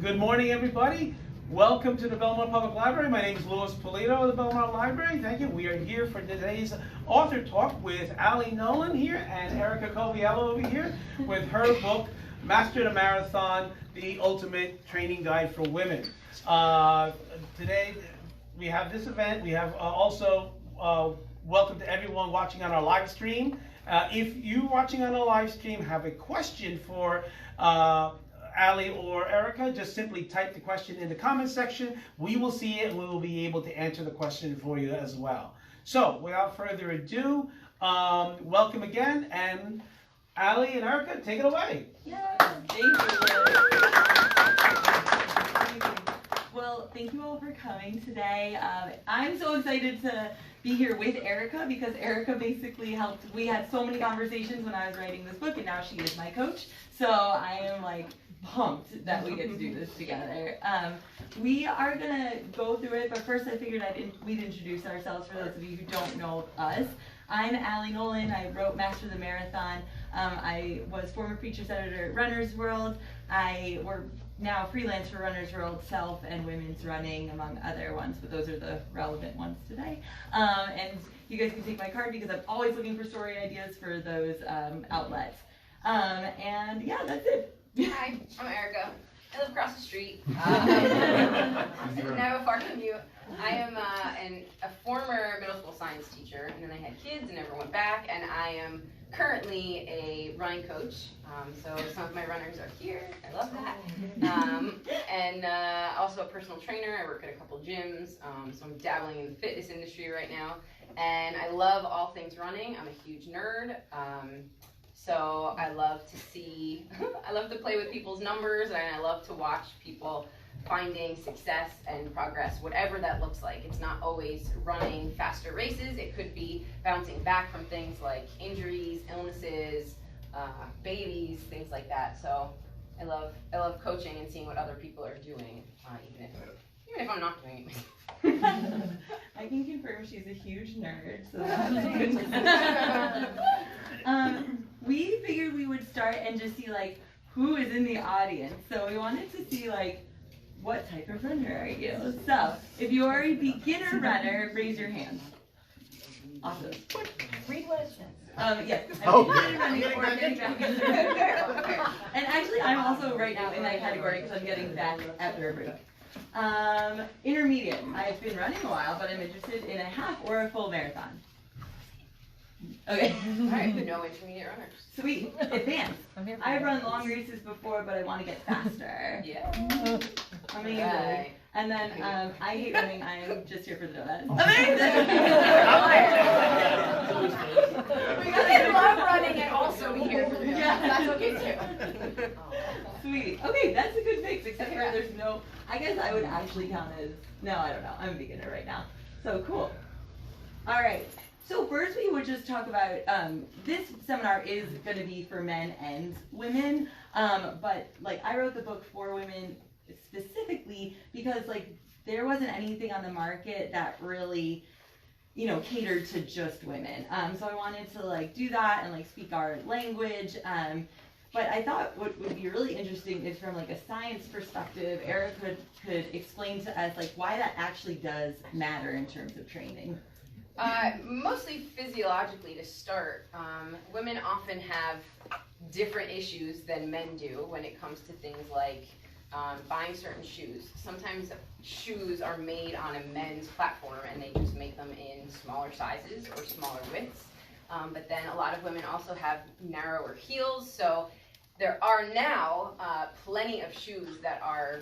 Good morning, everybody. Welcome to the Belmar Public Library. My name is Pulido of the Belmar Library. Thank you. We are here for today's author talk with Nolan here and Erica Coviello over here with her book, Master the Marathon, the Ultimate Training Guide for Women. Today we have this event. We have also welcome to everyone watching on our live stream. If you watching on a live stream have a question for Ali or Erica, just simply type the question in the comment section. We will see it and we will be able to answer the question for you as well. So without further ado, welcome again, and Ali and Erica, take it away. Yeah, thank you. Well, thank you all for coming today. I'm so excited to be here with Erica because Erica basically helped. We had so many conversations when I was writing this book, and now she is my coach. So I am like pumped that we get to do this together. We are gonna go through it, but first I figured we'd introduce ourselves for those of you who don't know us. I'm Ali Nolan. I wrote Master the Marathon. I was former features editor at Runner's World. I work now freelance for Runner's World, Self, and Women's Running, among other ones, but those are the relevant ones today. And you guys can take my card because I'm always looking for story ideas for those outlets. And yeah, that's it. Hi, I'm Erica. I live across the street. I have a far commute. I am a former middle school science teacher, and then I had kids and never went back, and I am currently a running coach. So some of my runners are here. I love that. And also a personal trainer. I work at a couple gyms, so I'm dabbling in the fitness industry right now. And I love all things running. I'm a huge nerd. So I love to see, I love to play with people's numbers, and I love to watch people finding success and progress, whatever that looks like. It's not always running faster races. It could be bouncing back from things like injuries, illnesses, babies, things like that. So I love coaching and seeing what other people are doing, even if I'm not doing it myself. I can confirm she's a huge nerd, so that's good. We figured we would start and just see like who is in the audience. So we wanted to see like what type of runner are you? So if you are a beginner runner, raise your hand. Awesome. Read what it says. Yes. I'm beginner running or getting back. And actually, I'm also right now in that category because I'm getting back after a break. Intermediate. I've been running a while, but I'm interested in a half or a full marathon. Okay. All right, no intermediate runners. Sweet. Advanced. I've run long races before, but I want to get faster. Yeah. Amazing. Right. And then I hate running. I'm just here for the donuts. We gotta love running and also be here for the donuts. Yeah. That's okay too. Sweet. Okay, that's a good mix, except for there's no, I guess I would actually count as, no, I don't know. I'm a beginner right now. So cool. All right. So first we would just talk about, this seminar is going to be for men and women, but like I wrote the book for women specifically because like there wasn't anything on the market that really, you know, catered to just women. So I wanted to like do that and like speak our language. But I thought what would be really interesting is from like a science perspective, Eric could explain to us like why that actually does matter in terms of training. Mostly physiologically to start. Women often have different issues than men do when it comes to things like buying certain shoes. Sometimes shoes are made on a men's platform and they just make them in smaller sizes or smaller widths. But then a lot of women also have narrower heels. So there are now plenty of shoes that are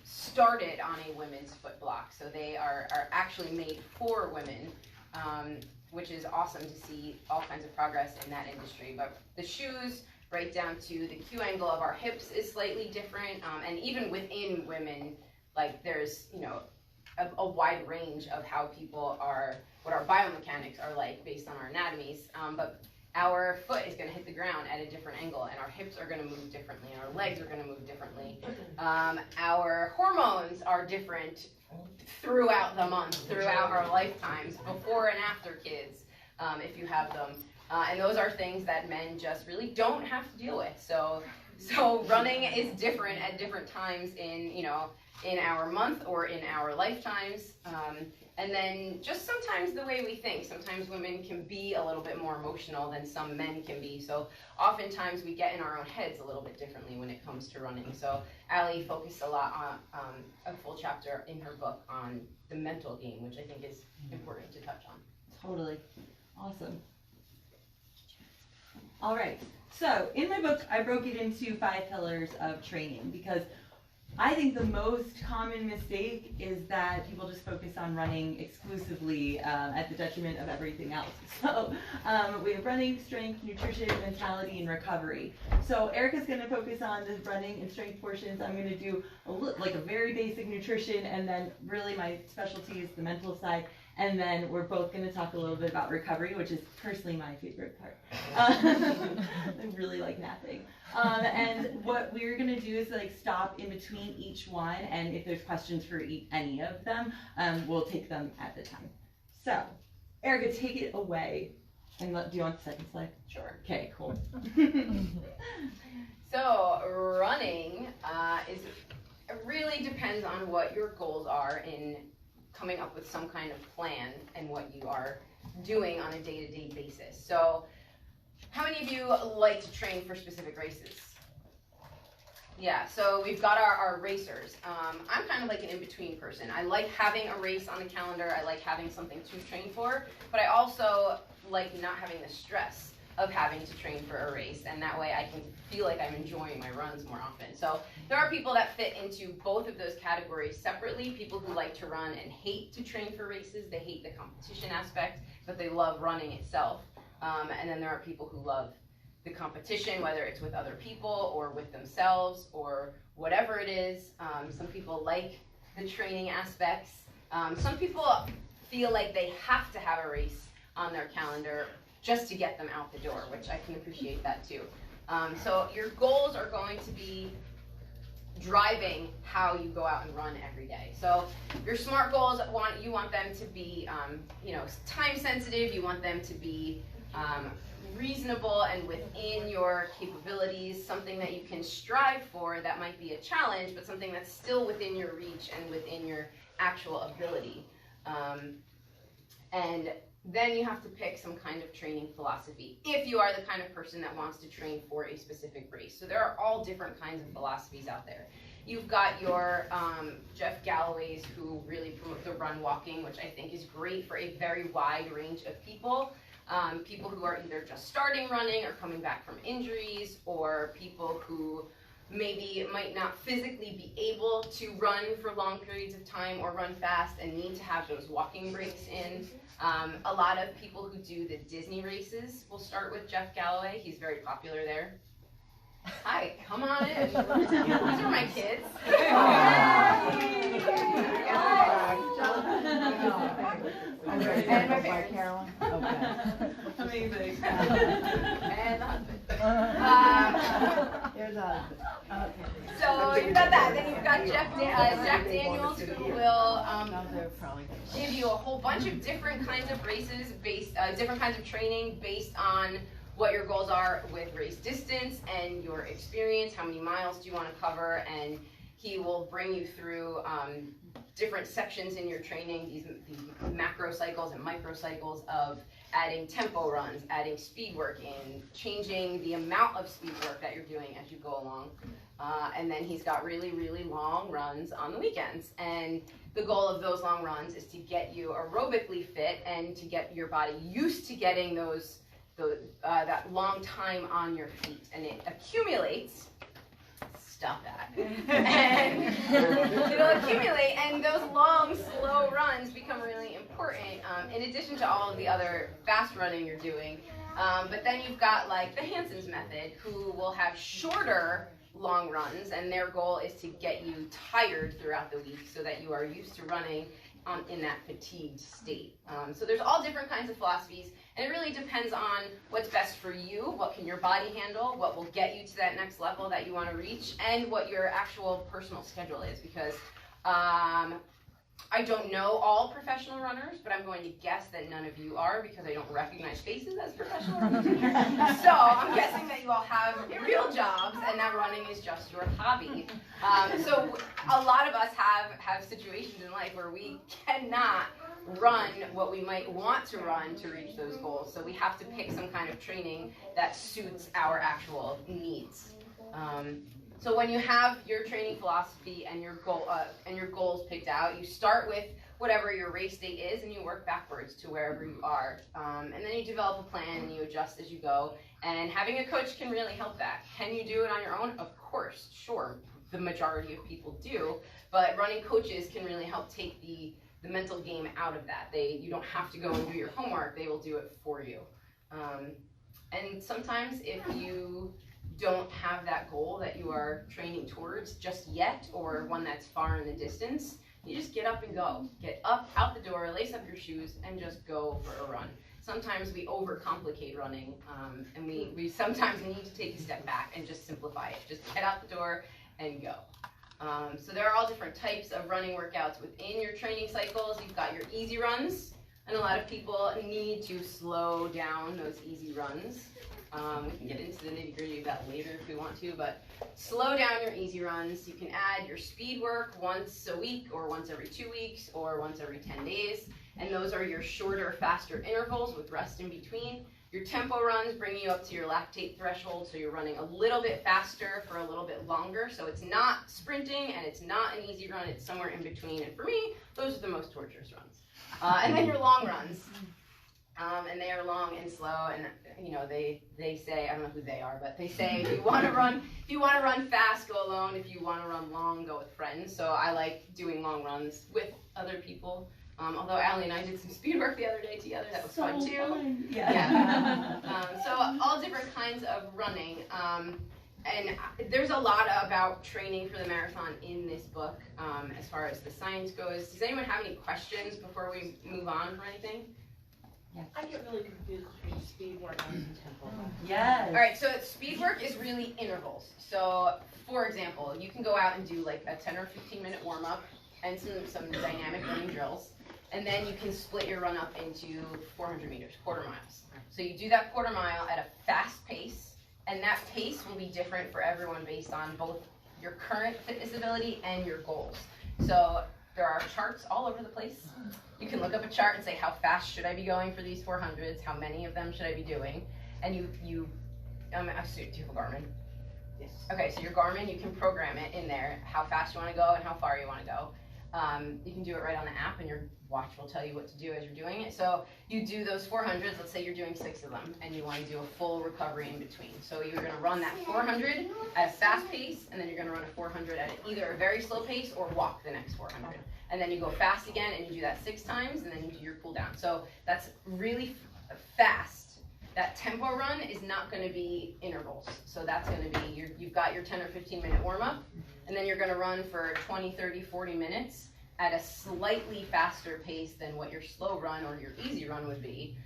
started on a women's foot block. So they are actually made for women. which is awesome to see all kinds of progress in that industry. But the shoes, right down to the Q angle of our hips is slightly different, and even within women, like there's, you know, a wide range of how people are, what our biomechanics are like based on our anatomies, but our foot is going to hit the ground at a different angle, and our hips are going to move differently, and our legs are going to move differently. Our hormones are different throughout the month, throughout our lifetimes, before and after kids, if you have them. And those are things that men just really don't have to deal with. So running is different at different times in, you know, in our month or in our lifetimes. And then just sometimes the way we think. Sometimes women can be a little bit more emotional than some men can be. So oftentimes we get in our own heads a little bit differently when it comes to running. So Allie focused a lot on a full chapter in her book on the mental game, which I think is important to touch on. Totally. Awesome. All right. So in my book, I broke it into 5 pillars of training because I think the most common mistake is that people just focus on running exclusively at the detriment of everything else. So we have running, strength, nutrition, mentality, and recovery. So Erica's going to focus on the running and strength portions. I'm going to do a very basic nutrition, and then really my specialty is the mental side. And then we're both going to talk a little bit about recovery, which is personally my favorite part. I really like napping. And what we're going to do is like stop in between each one, and if there's questions for any of them, we'll take them at the time. So, Erica, take it away. And do you want the second slide? Sure. Okay, cool. So running it really depends on what your goals are in coming up with some kind of plan and what you are doing on a day-to-day basis. So how many of you like to train for specific races? Yeah, so we've got our racers. I'm kind of like an in-between person. I like having a race on the calendar. I like having something to train for, but I also like not having the stress of having to train for a race, and that way I can feel like I'm enjoying my runs more often. So there are people that fit into both of those categories separately, people who like to run and hate to train for races. They hate the competition aspect, but they love running itself. And then there are people who love the competition, whether it's with other people or with themselves or whatever it is. Some people like the training aspects. Some people feel like they have to have a race on their calendar just to get them out the door, which I can appreciate that too. So your goals are going to be driving how you go out and run every day. So your SMART goals, you want them to be time sensitive, you want them to be reasonable and within your capabilities, something that you can strive for that might be a challenge, but something that's still within your reach and within your actual ability. And then you have to pick some kind of training philosophy if you are the kind of person that wants to train for a specific race. So there are all different kinds of philosophies out there. You've got your Jeff Galloway's, who really promote the run walking, which I think is great for a very wide range of people. People who are either just starting running or coming back from injuries, or people who maybe might not physically be able to run for long periods of time or run fast and need to have those walking breaks in. A lot of people who do the Disney races will start with Jeff Galloway. He's very popular there. Hi, come on in. These are my kids. And my parents. Carolyn? Okay. Amazing. And the husband. Here's the husband. Okay. So you've got that. Then you've got Jack Daniels, who will give you a whole bunch of different kinds of races, different kinds of training based on what your goals are with race distance and your experience. How many miles do you want to cover? And he will bring you through different sections in your training, these macro cycles and micro cycles of adding tempo runs, adding speed work in, changing the amount of speed work that you're doing as you go along. And then he's got really, really long runs on the weekends. And the goal of those long runs is to get you aerobically fit and to get your body used to getting that long time on your feet. And it accumulates. Stop that. And it'll accumulate, and those long, slow runs become really important important, in addition to all of the other fast running you're doing. But then you've got like the Hanson's method, who will have shorter long runs, and their goal is to get you tired throughout the week so that you are used to running in that fatigued state. So there's all different kinds of philosophies, and it really depends on what's best for you, what can your body handle, what will get you to that next level that you want to reach, and what your actual personal schedule is, because I don't know all professional runners, but I'm going to guess that none of you are, because I don't recognize faces as professional runners. So I'm guessing that you all have real jobs and that running is just your hobby. So a lot of us have situations in life where we cannot run what we might want to run to reach those goals. So we have to pick some kind of training that suits our actual needs. So when you have your training philosophy and your goals picked out, you start with whatever your race date is, and you work backwards to wherever you are. And then you develop a plan and you adjust as you go. And having a coach can really help that. Can you do it on your own? Of course, sure. The majority of people do, but running coaches can really help take the mental game out of that. You don't have to go and do your homework. They will do it for you. And sometimes if you don't have that goal that you are training towards just yet, or one that's far in the distance, you just get up and go. Get up, out the door, lace up your shoes, and just go for a run. Sometimes we overcomplicate running, and we sometimes need to take a step back and just simplify it. Just get out the door and go. So there are all different types of running workouts within your training cycles. You've got your easy runs, and a lot of people need to slow down those easy runs. We can get into the nitty-gritty of that later if we want to, but slow down your easy runs. You can add your speed work once a week, or once every 2 weeks, or once every 10 days, and those are your shorter, faster intervals with rest in between. Your tempo runs bring you up to your lactate threshold, so you're running a little bit faster for a little bit longer, so it's not sprinting and it's not an easy run, it's somewhere in between, and for me, those are the most torturous runs. And then your long runs. And they are long and slow, and you know they say, I don't know who they are, but they say if you want to run fast, go alone. If you want to run long, go with friends. So I like doing long runs with other people. Although Allie and I did some speed work the other day together, that was fun too. Fun. Yeah. So all different kinds of running. And there's a lot about training for the marathon in this book, as far as the science goes. Does anyone have any questions before we move on for anything? I get really confused between speed work and tempo. Yes. All right, so speed work is really intervals. So, for example, you can go out and do like a 10 or 15 minute warm up and some dynamic running drills, and then you can split your run up into 400 meters, quarter miles. So you do that quarter mile at a fast pace, and that pace will be different for everyone based on both your current fitness ability and your goals. So there are charts all over the place. You can look up a chart and say, how fast should I be going for these 400s? How many of them should I be doing? And do you have a Garmin? Yes. Okay, so your Garmin, you can program it in there, how fast you want to go and how far you want to go. You can do it right on the app, and your watch will tell you what to do as you're doing it. So you do those 400s, let's say you're doing 6 of them, and you want to do a full recovery in between. So you're going to run that 400 at a fast pace, and then you're going to run a 400 at either a very slow pace or walk the next 400. And then you go fast again, and you do that 6 times, and then you do your cool down. So that's really fast. That tempo run is not going to be intervals. So that's going to be, you've got your 10 or 15 minute warm up, and then you're going to run for 20, 30, 40 minutes at a slightly faster pace than what your slow run or your easy run would be.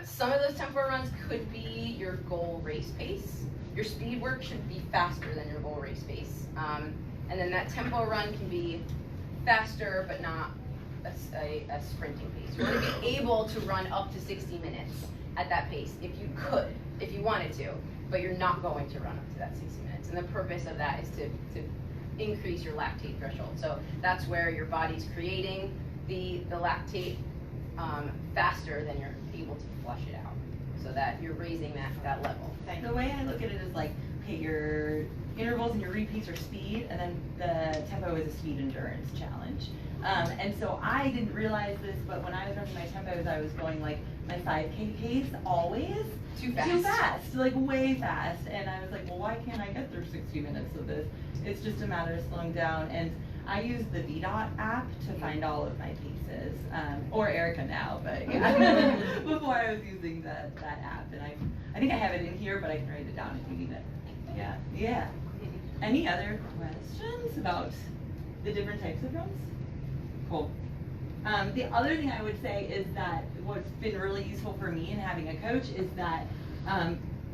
Some of those tempo runs could be your goal race pace. Your speed work should be faster than your goal race pace. And then that tempo run can be faster, but not a sprinting pace. You want to be able to run up to 60 minutes at that pace if you could, if you wanted to, but you're not going to run up to that 60 minutes. And the purpose of that is to increase your lactate threshold. So that's where your body's creating the lactate faster than you're able to flush it out, so that you're raising that level. The way I look at it is like, okay, your intervals and your repeats are speed, and then the tempo is a speed endurance challenge. And so I didn't realize this, but when I was running my tempos, I was going like my 5K pace always Too fast. Too fast, like way fast. And I was like, well, why can't I get through 60 minutes of this? It's just a matter of slowing down. And I use the VDOT app to find all of my paces, or Erica now, but yeah, before I was using that app, and I think I have it in here, but I can write it down if you need it. Yeah. Any other questions about the different types of runs? Cool. The other thing I would say is that what's been really useful for me in having a coach is that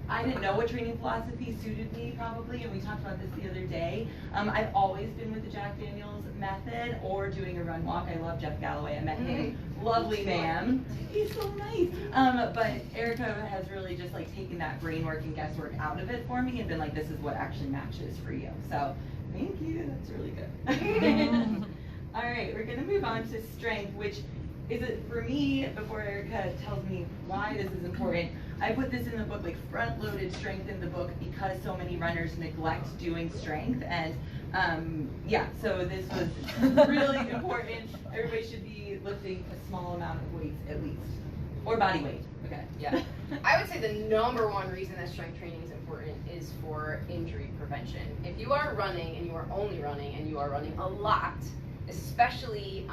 I didn't know what training philosophy suited me probably, and we talked about this the other day. I've always been with the Jack Daniels method or doing a run walk. I love Jeff Galloway. I met him. Lovely man. He's so nice. But Erica has really just like taken that brain work and guesswork out of it for me and been like, this is what actually matches for you. So thank you. That's really good. All right, we're gonna move on to strength, which is it for me, before Erica tells me why this is important, I put this in the book, like front-loaded strength in the book because so many runners neglect doing strength. And yeah, so this was really important. Everybody should be lifting a small amount of weights at least, or body weight, okay. Yeah. I would say the number one reason that strength training is important is for injury prevention. If you are running and you are only running and you are running a lot, especially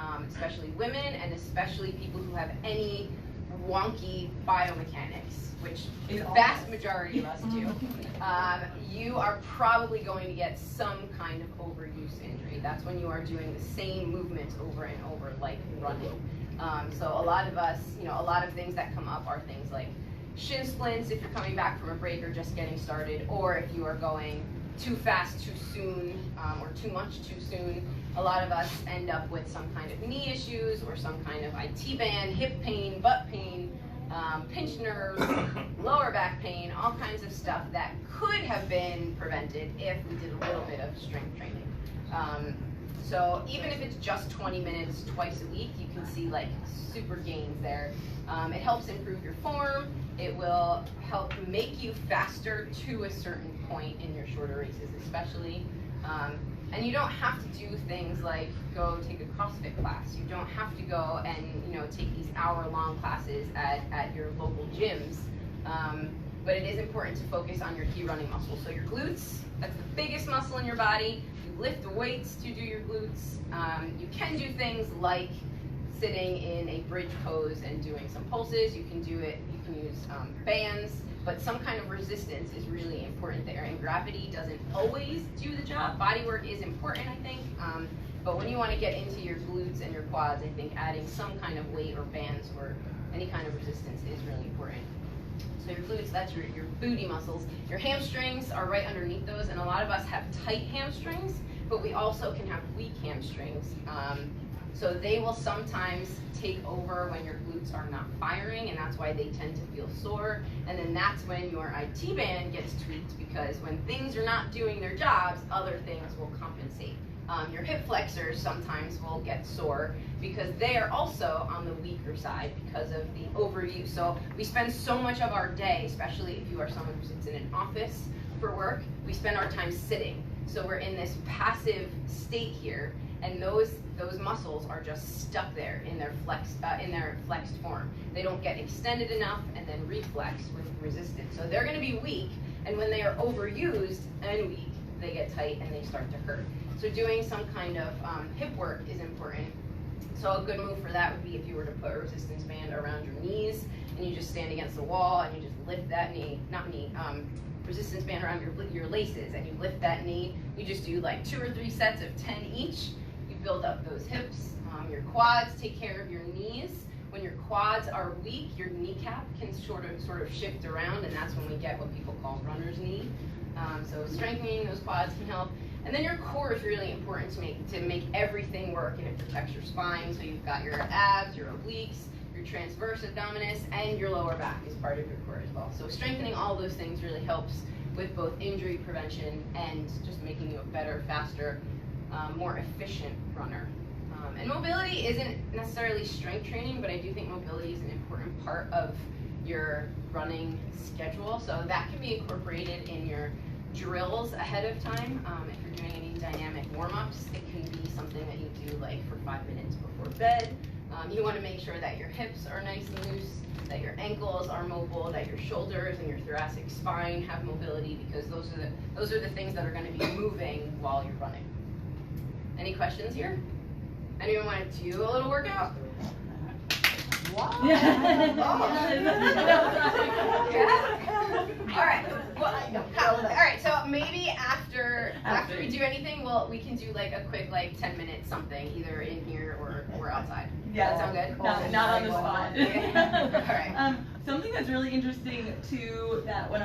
women and especially people who have any wonky biomechanics, which the vast majority of us do, you are probably going to get some kind of overuse injury. That's when you are doing the same movements over and over, like running. So a lot of us, a lot of things that come up are things like shin splints if you're coming back from a break or just getting started, or if you are going too fast too soon, or too much too soon. A lot of us end up with some kind of knee issues or some kind of IT band, hip pain, butt pain, pinched nerves, lower back pain, all kinds of stuff that could have been prevented if we did a little bit of strength training. So even if it's just 20 minutes twice a week, you can see like super gains there. It helps improve your form. It will help make you faster to a certain point in your shorter races, especially. And you don't have to do things like go take a CrossFit class. You don't have to go and take these hour-long classes at your local gyms. But it is important to focus on your key running muscles. So your glutes, that's the biggest muscle in your body. You lift the weights to do your glutes. You can do things like sitting in a bridge pose and doing some pulses. You can do it, you can use bands, but some kind of resistance is really important there. And gravity doesn't always do the job. Body work is important, I think. But when you want to get into your glutes and your quads, I think adding some kind of weight or bands or any kind of resistance is really important. So your glutes, that's your booty muscles. Your hamstrings are right underneath those, and a lot of us have tight hamstrings, but we also can have weak hamstrings. So they will sometimes take over when your glutes are not firing, and that's why they tend to feel sore. And then that's when your IT band gets tweaked, because when things are not doing their jobs, other things will compensate. Your hip flexors sometimes will get sore because they are also on the weaker side because of the overuse. So we spend so much of our day, especially if you are someone who sits in an office for work, we spend our time sitting. So we're in this passive state here, and those muscles are just stuck there in their flexed form. They don't get extended enough and then reflex with resistance. So they're going to be weak, and when they are overused and weak, they get tight and they start to hurt. So doing some kind of hip work is important. So a good move for that would be if you were to put a resistance band around your knees and you just stand against the wall and you just lift that knee, resistance band around your laces, and you lift that knee. You just do like 2 or 3 sets of 10 each. You build up those hips. Your quads, take care of your knees. When your quads are weak, your kneecap can sort of shift around, and that's when we get what people call runner's knee. So strengthening those quads can help. And then your core is really important to make everything work, and it protects your spine. So you've got your abs, your obliques, your transverse abdominis, and your lower back is part of your core as well. So strengthening all those things really helps with both injury prevention and just making you a better, faster, more efficient runner. And mobility isn't necessarily strength training, but I do think mobility is an important part of your running schedule. So that can be incorporated in your drills ahead of time. If you're doing any dynamic warm-ups, it can be something that you do like for 5 minutes before bed. You want to make sure that your hips are nice and loose, that your ankles are mobile, that your shoulders and your thoracic spine have mobility, because those are the things that are going to be moving while you're running. Any questions here? Anyone want to do a little workout? Wow. Yeah. All right. Well, all right. So maybe after we do anything, we can do like a quick 10-minute something, either in here or outside. Yeah. Does that sound good? Not on the spot. Okay. All right. Something that's really interesting too, that when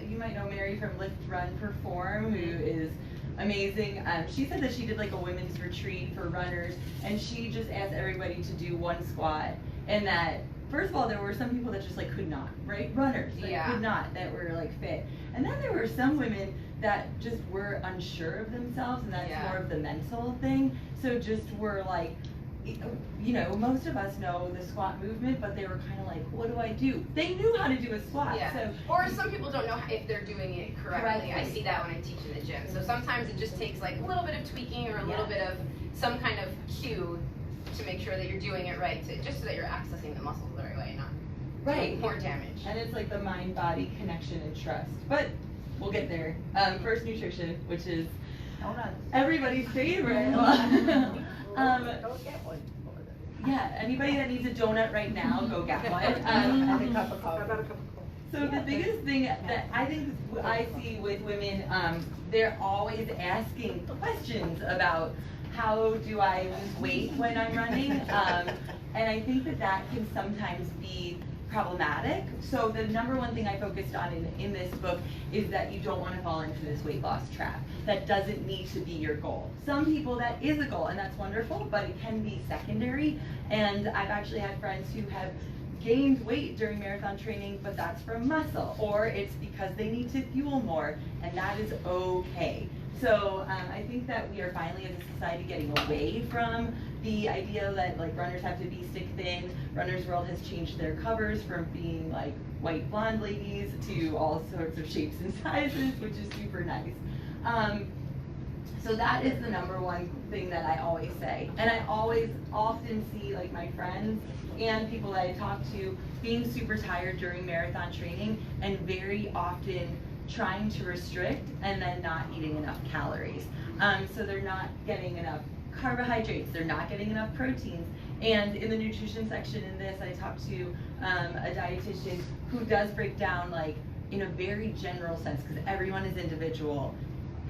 you might know Mary from Lift, Run, Perform, who is amazing. She said that she did like a women's retreat for runners, and she just asked everybody to do one squat, and that first of all there were some people that just like could not, right? Runners that could not, that were like fit, and then there were some women that just were unsure of themselves, and that's more of the mental thing. So just were like, you know, most of us know the squat movement, but they were kind of like, what do I do? They knew how to do a squat. Yeah. So, or some people don't know if they're doing it correctly. I see that when I teach in the gym. So sometimes it just takes like a little bit of tweaking or a little bit of some kind of cue to make sure that you're doing it right, just so that you're accessing the muscles the right way, not doing more damage. And it's like the mind-body connection and trust. But we'll get there. First, nutrition, which is everybody's favorite. Yeah, anybody that needs a donut right now, go get one. And a cup of coffee. So the biggest thing that I think I see with women, they're always asking questions about how do I lose weight when I'm running, and I think that can sometimes be problematic. So the number one thing I focused on in this book is that you don't want to fall into this weight loss trap. That doesn't need to be your goal. Some people that is a goal, and that's wonderful, but it can be secondary. And I've actually had friends who have gained weight during marathon training, but that's from muscle, or it's because they need to fuel more, and that is okay. So I think that we are finally as a society getting away from the idea that like runners have to be stick thin. Runner's World has changed their covers from being like white blonde ladies to all sorts of shapes and sizes, which is super nice. So that is the number one thing that I always say. And I often see like my friends and people that I talk to being super tired during marathon training and very often trying to restrict and then not eating enough calories. So they're not getting enough carbohydrates, they're not getting enough proteins. And in the nutrition section in this, I talked to a dietitian who does break down like in a very general sense, because everyone is individual,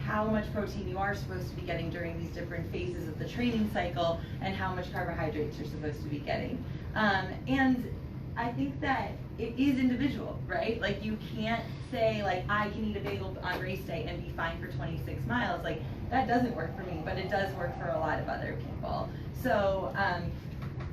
how much protein you are supposed to be getting during these different phases of the training cycle and how much carbohydrates you're supposed to be getting. And I think that it is individual, right? Like you can't say like I can eat a bagel on race day and be fine for 26 miles. Like that doesn't work for me, but it does work for a lot of other people. So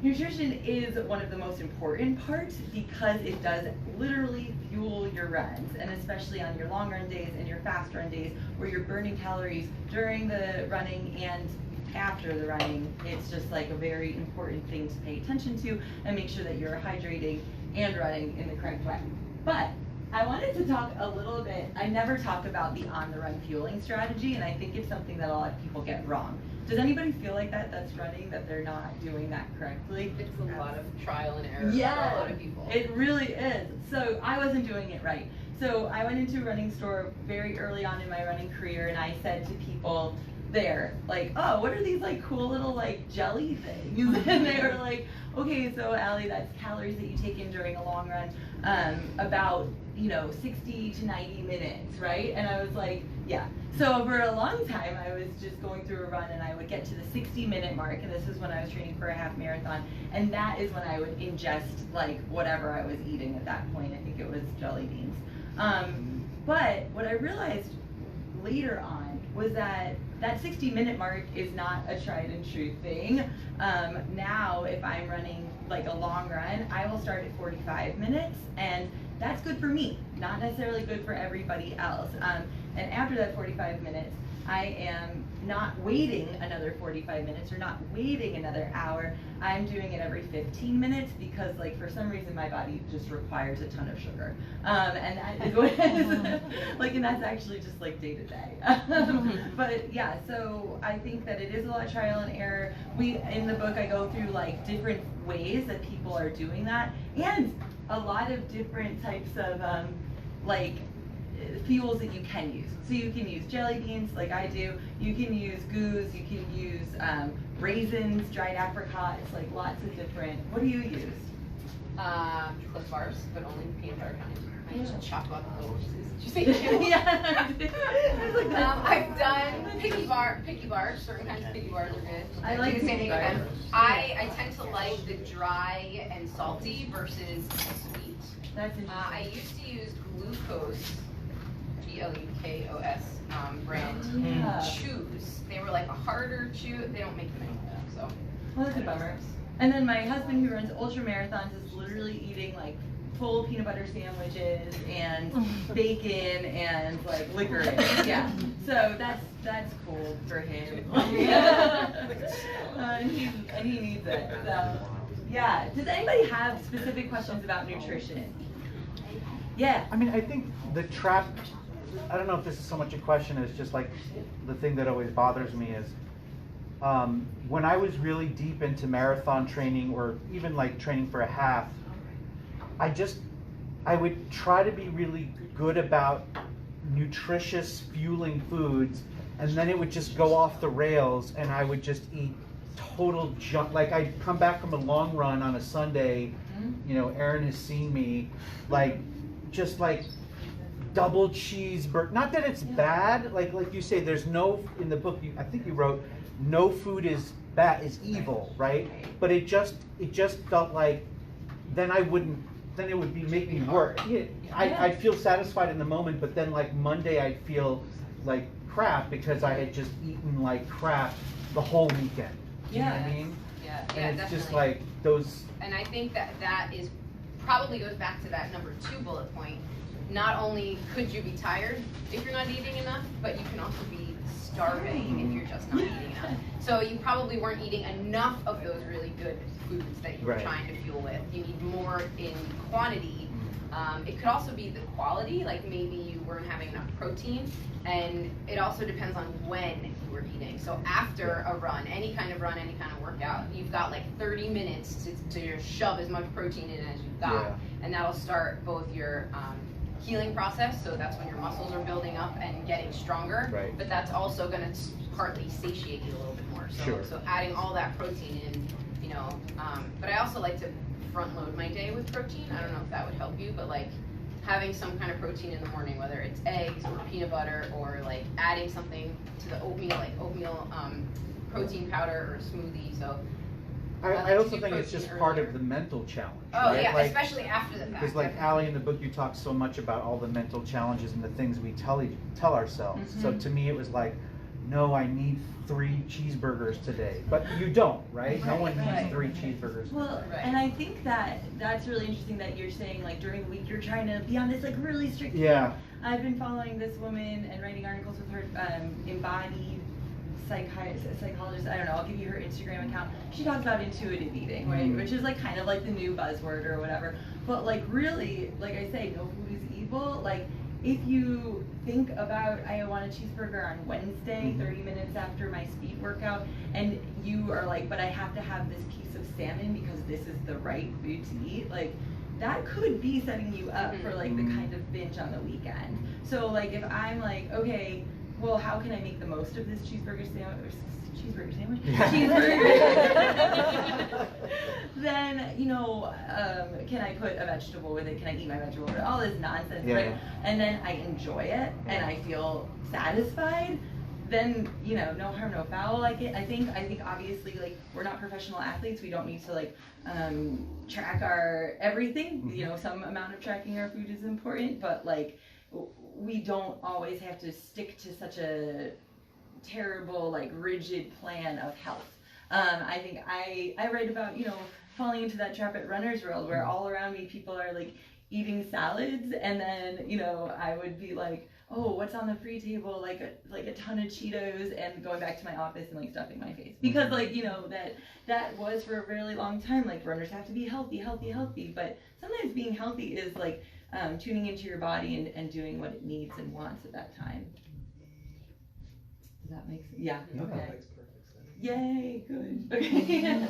nutrition is one of the most important parts because it does literally fuel your runs, and especially on your long run days and your fast run days where you're burning calories during the running and after the running. It's just like a very important thing to pay attention to and make sure that you're hydrating and running in the correct way. But I wanted to talk a little bit, I never talk about the on-the-run fueling strategy, and I think it's something that a lot of people get wrong. Does anybody feel like that's running, that they're not doing that correctly? It's a lot of trial and error for a lot of people. It really is. So I wasn't doing it right. So I went into a running store very early on in my running career, and I said to people there, like, oh, what are these like cool little like jelly things? And they were like, okay, so Allie, that's calories that you take in during a long run, about 60 to 90 minutes, right? And I was like, yeah. So for a long time, I was just going through a run and I would get to the 60-minute mark, and this is when I was training for a half marathon, and that is when I would ingest like whatever I was eating at that point. I think it was jelly beans. But what I realized later on was that 60-minute mark is not a tried and true thing. Now, if I'm running like a long run, I will start at 45 minutes, and that's good for me, not necessarily good for everybody else. And after that 45 minutes, I am not waiting another 45 minutes or not waiting another hour. I'm doing it every 15 minutes because like for some reason my body just requires a ton of sugar. And that is what it is. Like, and that's actually just like day to day. But yeah, so I think that it is a lot of trial and error. In the book I go through like different ways that people are doing that, and a lot of different types of like fuels that you can use. So you can use jelly beans like I do, you can use goose, you can use raisins, dried apricots, like lots of different, what do you use? Cliff bars, but only peanut butter kind. I just chop up the little pieces. Did you say Yeah. I've done picky bars, certain kinds of picky bars are good. I like do the same picky thing with them. bars. I tend to like the dry and salty versus sweet. That's interesting. I used to use glucose, Glukos, brand Yeah. chews. They were like a harder chew. They don't make them anymore, so. Well, that's a bummer. And then my husband, who runs ultra marathons, is literally eating like full peanut butter sandwiches and bacon and like licorice. Yeah. So that's cool for him. And he needs it. So yeah. Does anybody have specific questions about nutrition? Yeah. I mean, I think the trap, I don't know if this is so much a question as just like the thing that always bothers me is when I was really deep into marathon training or even like training for a half, I would try to be really good about nutritious fueling foods, and then it would just go off the rails and I would just eat total junk. Like I'd come back from a long run on a Sunday, you know, Erin has seen me, like just like double cheeseburger. Not that it's bad, like you say, there's no, in the book, I think you wrote, no food is bad, is evil, right? But it just felt like, then it would be making me work. I'd feel satisfied in the moment, but then like Monday I'd feel like crap because I had just eaten like crap the whole weekend. Do you know what I mean? Yeah, And yeah, it's definitely. just like those. And I think that is probably goes back to that number 2 bullet point. Not only could you be tired if you're not eating enough, but you can also be starving if you're just not eating enough. So you probably weren't eating enough of those really good foods that you were trying to fuel with. You need more in quantity. It could also be the quality, like maybe you weren't having enough protein, and it also depends on when you were eating. So after a run, any kind of workout, you've got like 30 minutes to just shove as much protein in as you've got, and that'll start both your healing process, so that's when your muscles are building up and getting stronger, but that's also going to partly satiate you a little bit more. So adding all that protein in, you know, but I also like to front load my day with protein. I don't know if that would help you, but like having some kind of protein in the morning, whether it's eggs or peanut butter, or like adding something to the oatmeal, like oatmeal protein powder or smoothie. So I also think it's just part of the mental challenge. Oh right? yeah, like, especially after the fact. Because like Allie, in the book you talk so much about all the mental challenges and the things we tell ourselves. So to me it was like, no, I need 3 cheeseburgers today. But you don't, right? No one needs 3 cheeseburgers. Well, and I think that's really interesting that you're saying like during the week you're trying to be on this like really strict. Yeah. I've been following this woman and writing articles with her, embodied psychologist. I don't know, I'll give you her Instagram account. She talks about intuitive eating, right? Which is like kind of like the new buzzword or whatever. But like really, like I say, no food is evil. Like if you think about, I want a cheeseburger on Wednesday, 30 minutes after my speed workout, and you are like, but I have to have this piece of salmon because this is the right food to eat, like that could be setting you up for like the kind of binge on the weekend. So like if I'm like, okay, well, how can I make the most of this cheeseburger sandwich? Then, you know, can I put a vegetable with it? Can I eat my vegetable with it? All this nonsense, right? And then I enjoy it and I feel satisfied. Then, you know, no harm, no foul. Like it, I think obviously, like we're not professional athletes. We don't need to like track our everything. You know, some amount of tracking our food is important, but like we don't always have to stick to such a terrible, like rigid plan of health. I think I write about, you know, falling into that trap at Runner's World where all around me people are like eating salads, and then, you know, I would be like, oh, what's on the free table? Like a ton of Cheetos, and going back to my office and like stuffing my face. Because like, you know, that was for a really long time, like runners have to be healthy, but sometimes being healthy is like tuning into your body and doing what it needs and wants at that time. Does that make sense? Yeah. Okay. That makes perfect sense. Yay, good. Okay.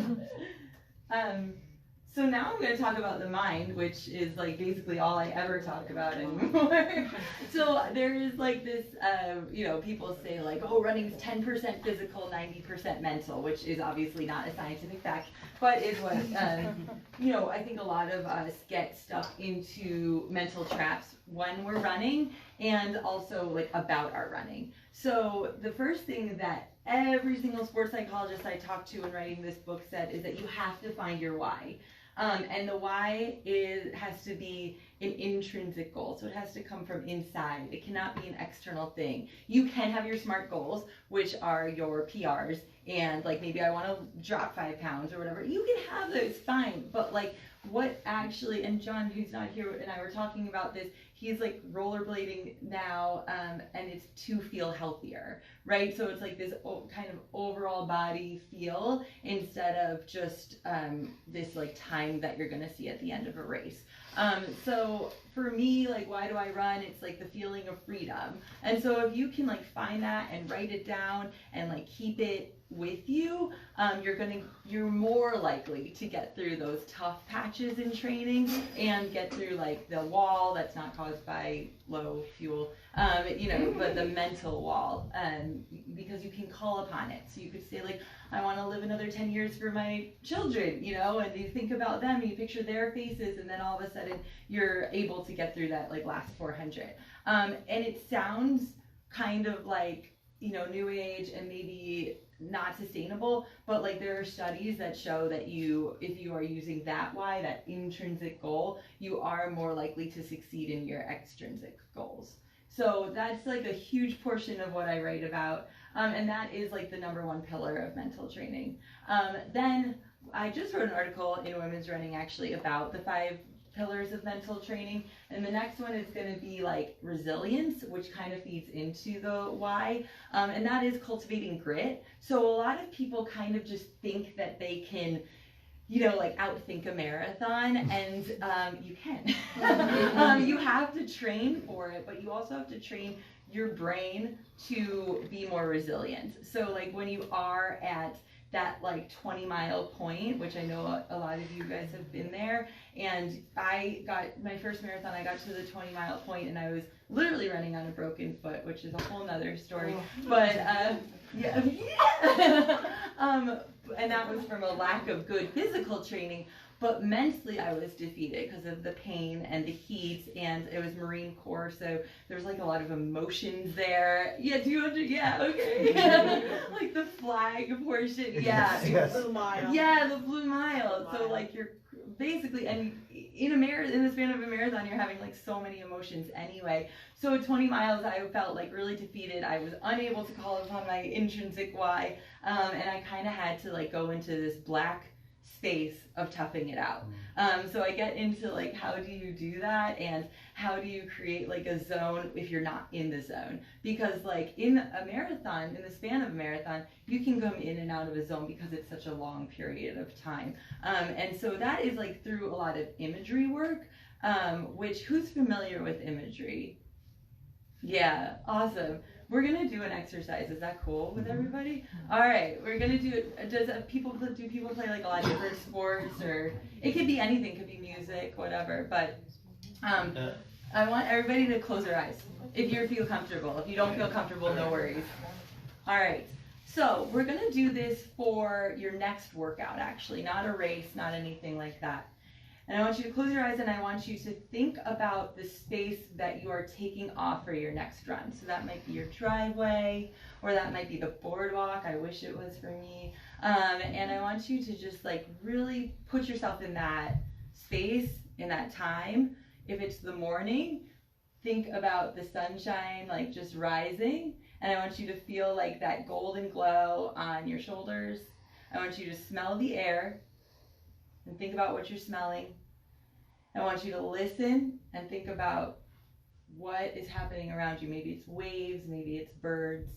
So now I'm going to talk about the mind, which is like basically all I ever talk about anymore. So there is like this, people say like, oh, running's 10% physical, 90% mental, which is obviously not a scientific fact, but is what, I think a lot of us get stuck into mental traps when we're running and also like about our running. So the first thing that every single sports psychologist I talked to in writing this book said is that you have to find your why. And the why has to be an intrinsic goal. So it has to come from inside. It cannot be an external thing. You can have your SMART goals, which are your PRs, and like maybe I want to drop 5 pounds or whatever. You can have those, fine. But like what actually, and John, who's not here, and I were talking about this, he's like rollerblading now, and it's to feel healthier, right? So it's like this kind of overall body feel instead of just this like time that you're gonna see at the end of a race. So for me, like, why do I run? It's like the feeling of freedom. And so if you can like find that and write it down and like keep it with you, you're more likely to get through those tough patches in training and get through like the wall that's not caused by low fuel, but the mental wall, because you can call upon it. So you could say like, I want to live another 10 years for my children, and you think about them and you picture their faces, and then all of a sudden you're able to get through that like last 400. And it sounds kind of like, new age and maybe not sustainable, but like there are studies that show that if you are using that why, that intrinsic goal, you are more likely to succeed in your extrinsic goals. So that's like a huge portion of what I write about, and that is like the #1 pillar of mental training. Then I just wrote an article in Women's Running actually about the 5 pillars of mental training, and the next one is going to be like resilience, which kind of feeds into the why, and that is cultivating grit. So a lot of people kind of just think that they can outthink a marathon, and you can. You have to train for it, but you also have to train your brain to be more resilient. So like when you are at that like 20-mile point, which I know a lot of you guys have been there, and I got my first marathon, I got to the 20-mile point and I was literally running on a broken foot, which is a whole nother story. But and that was from a lack of good physical training. But mentally, I was defeated because of the pain and the heat, and it was Marine Corps, so there was like a lot of emotions there. Yeah, 200, yeah, okay. Like the flag portion, yeah. Yes. Blue mile. Yeah, the blue mile. So like you're basically, and in the span of a marathon, you're having like so many emotions anyway. So at 20 miles, I felt like really defeated. I was unable to call upon my intrinsic why, and I kind of had to like go into this black space of toughing it out. So I get into like, how do you do that, and how do you create like a zone if you're not in the zone? Because like in a marathon, in the span of a marathon, you can come in and out of a zone because it's such a long period of time. And so that is like through a lot of imagery work, which, who's familiar with imagery? Yeah, awesome. We're gonna do an exercise. Is that cool with everybody? All right, we're gonna do it. Do people play like a lot of different sports, or it could be anything, it could be music, whatever. But I want everybody to close their eyes if you feel comfortable. If you don't feel comfortable, no worries. All right. So we're gonna do this for your next workout, actually, not a race, not anything like that. And I want you to close your eyes, and I want you to think about the space that you are taking off for your next run. So that might be your driveway, or that might be the boardwalk. I wish it was for me. And I want you to just like really put yourself in that space, in that time. If it's the morning, think about the sunshine like just rising. And I want you to feel like that golden glow on your shoulders. I want you to smell the air and think about what you're smelling. I want you to listen and think about what is happening around you. Maybe it's waves, maybe it's birds.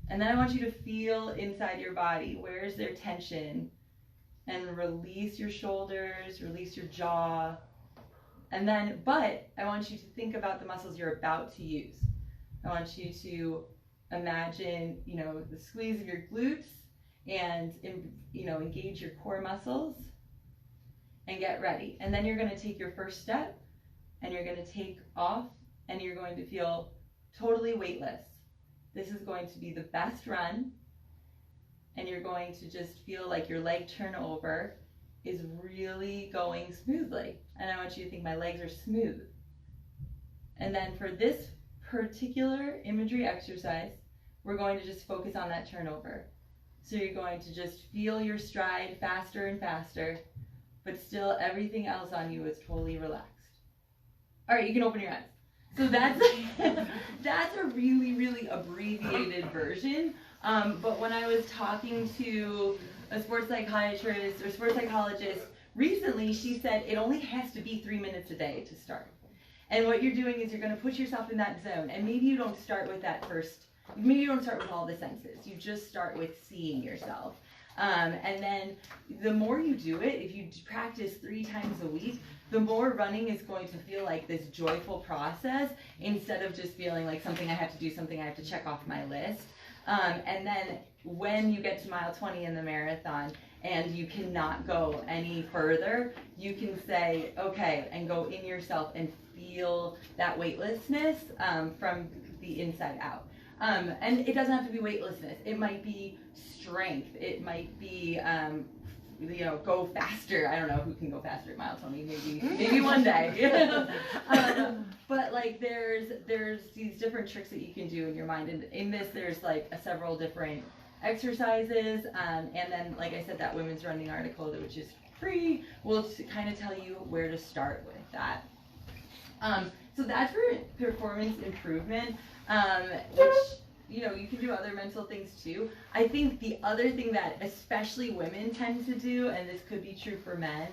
And then I want you to feel inside your body, where is there tension? And release your shoulders, release your jaw. And then, but I want you to think about the muscles you're about to use. I want you to imagine, the squeeze of your glutes and, engage your core muscles. and get ready. And then you're going to take your first step and you're going to take off and you're going to feel totally weightless. This is going to be the best run, and you're going to just feel like your leg turnover is really going smoothly. And I want you to think my legs are smooth. And then for this particular imagery exercise, we're going to just focus on that turnover. So you're going to just feel your stride faster and faster, but still everything else on you is totally relaxed. All right, you can open your eyes. So that's that's a really, really abbreviated version. But when I was talking to a sports psychiatrist or sports psychologist recently, she said it only has to be 3 minutes a day to start. And what you're doing is you're going to put yourself in that zone. And maybe you don't start with that first, maybe you don't start with all the senses. You just start with seeing yourself. And then the more you do it, if you practice 3 times a week, the more running is going to feel like this joyful process instead of just feeling like something I have to do, something I have to check off my list. And then when you get to mile 20 in the marathon and you cannot go any further, you can say, okay, and go in yourself and feel that weightlessness from the inside out. And it doesn't have to be weightlessness. It might be strength. It might be, go faster. I don't know who can go faster at mile 20. Maybe one day. But like there's these different tricks that you can do in your mind. And in this, there's like several different exercises. And then, like I said, that women's running article, which is free, will kind of tell you where to start with that. So that's for performance improvement, which, you can do other mental things too. I think the other thing that especially women tend to do, and this could be true for men,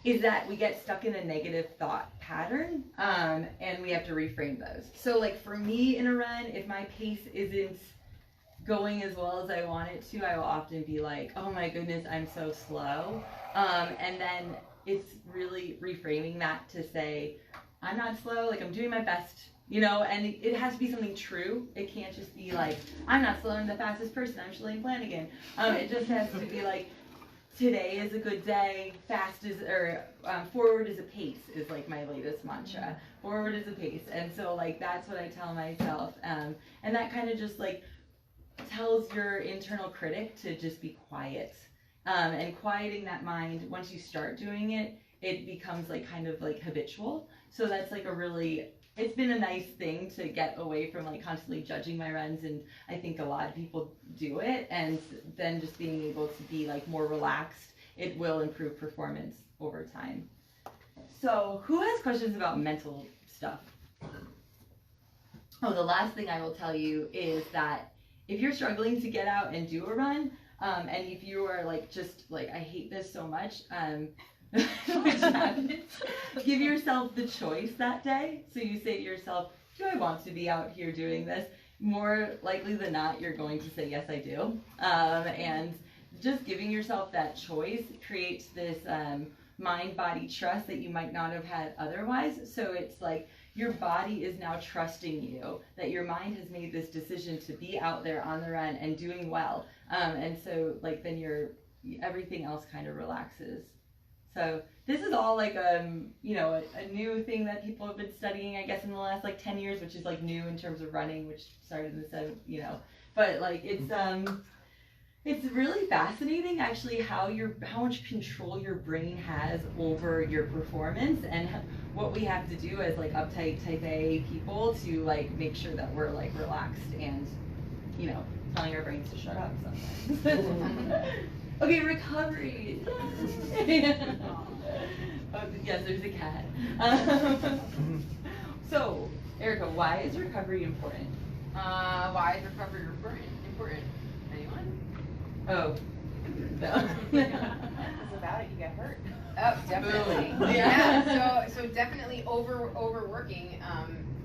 is that we get stuck in a negative thought pattern, and we have to reframe those. So like for me in a run, if my pace isn't going as well as I want it to, I will often be like, oh my goodness, I'm so slow. And then it's really reframing that to say, I'm not slow, like I'm doing my best, and it has to be something true. It can't just be like, I'm not slow, I'm the fastest person, I'm Shalane Flanagan. It just has to be like, today is a good day, forward is a pace is like my latest mantra. Forward is a pace. And so like, that's what I tell myself. And that kind of just like tells your internal critic to just be quiet. And quieting that mind, once you start doing it, it becomes like kind of like habitual. So that's like it's been a nice thing to get away from like constantly judging my runs, and I think a lot of people do it, and then just being able to be like more relaxed, it will improve performance over time. So who has questions about mental stuff? Oh, the last thing I will tell you is that if you're struggling to get out and do a run, and if you are like just like, I hate this so much, which happens, give yourself the choice that day. So you say to yourself, do I want to be out here doing this? More likely than not, you're going to say, yes, I do. And just giving yourself that choice creates this mind-body trust that you might not have had otherwise. So it's like your body is now trusting you, that your mind has made this decision to be out there on the run and doing well. And so like then everything else kind of relaxes. So this is all like a new thing that people have been studying, I guess, in the last like 10 years, which is like new in terms of running, which started in the but like it's really fascinating actually how much control your brain has over your performance, and what we have to do as like uptight type A people to like make sure that we're like relaxed and telling our brains to shut up sometimes. Okay, recovery. Yes, there's a cat. So, Erica, why is recovery important? Why is recovery important? Anyone? Oh, no. It's about it, you get hurt. Oh, definitely. Yeah. So definitely overworking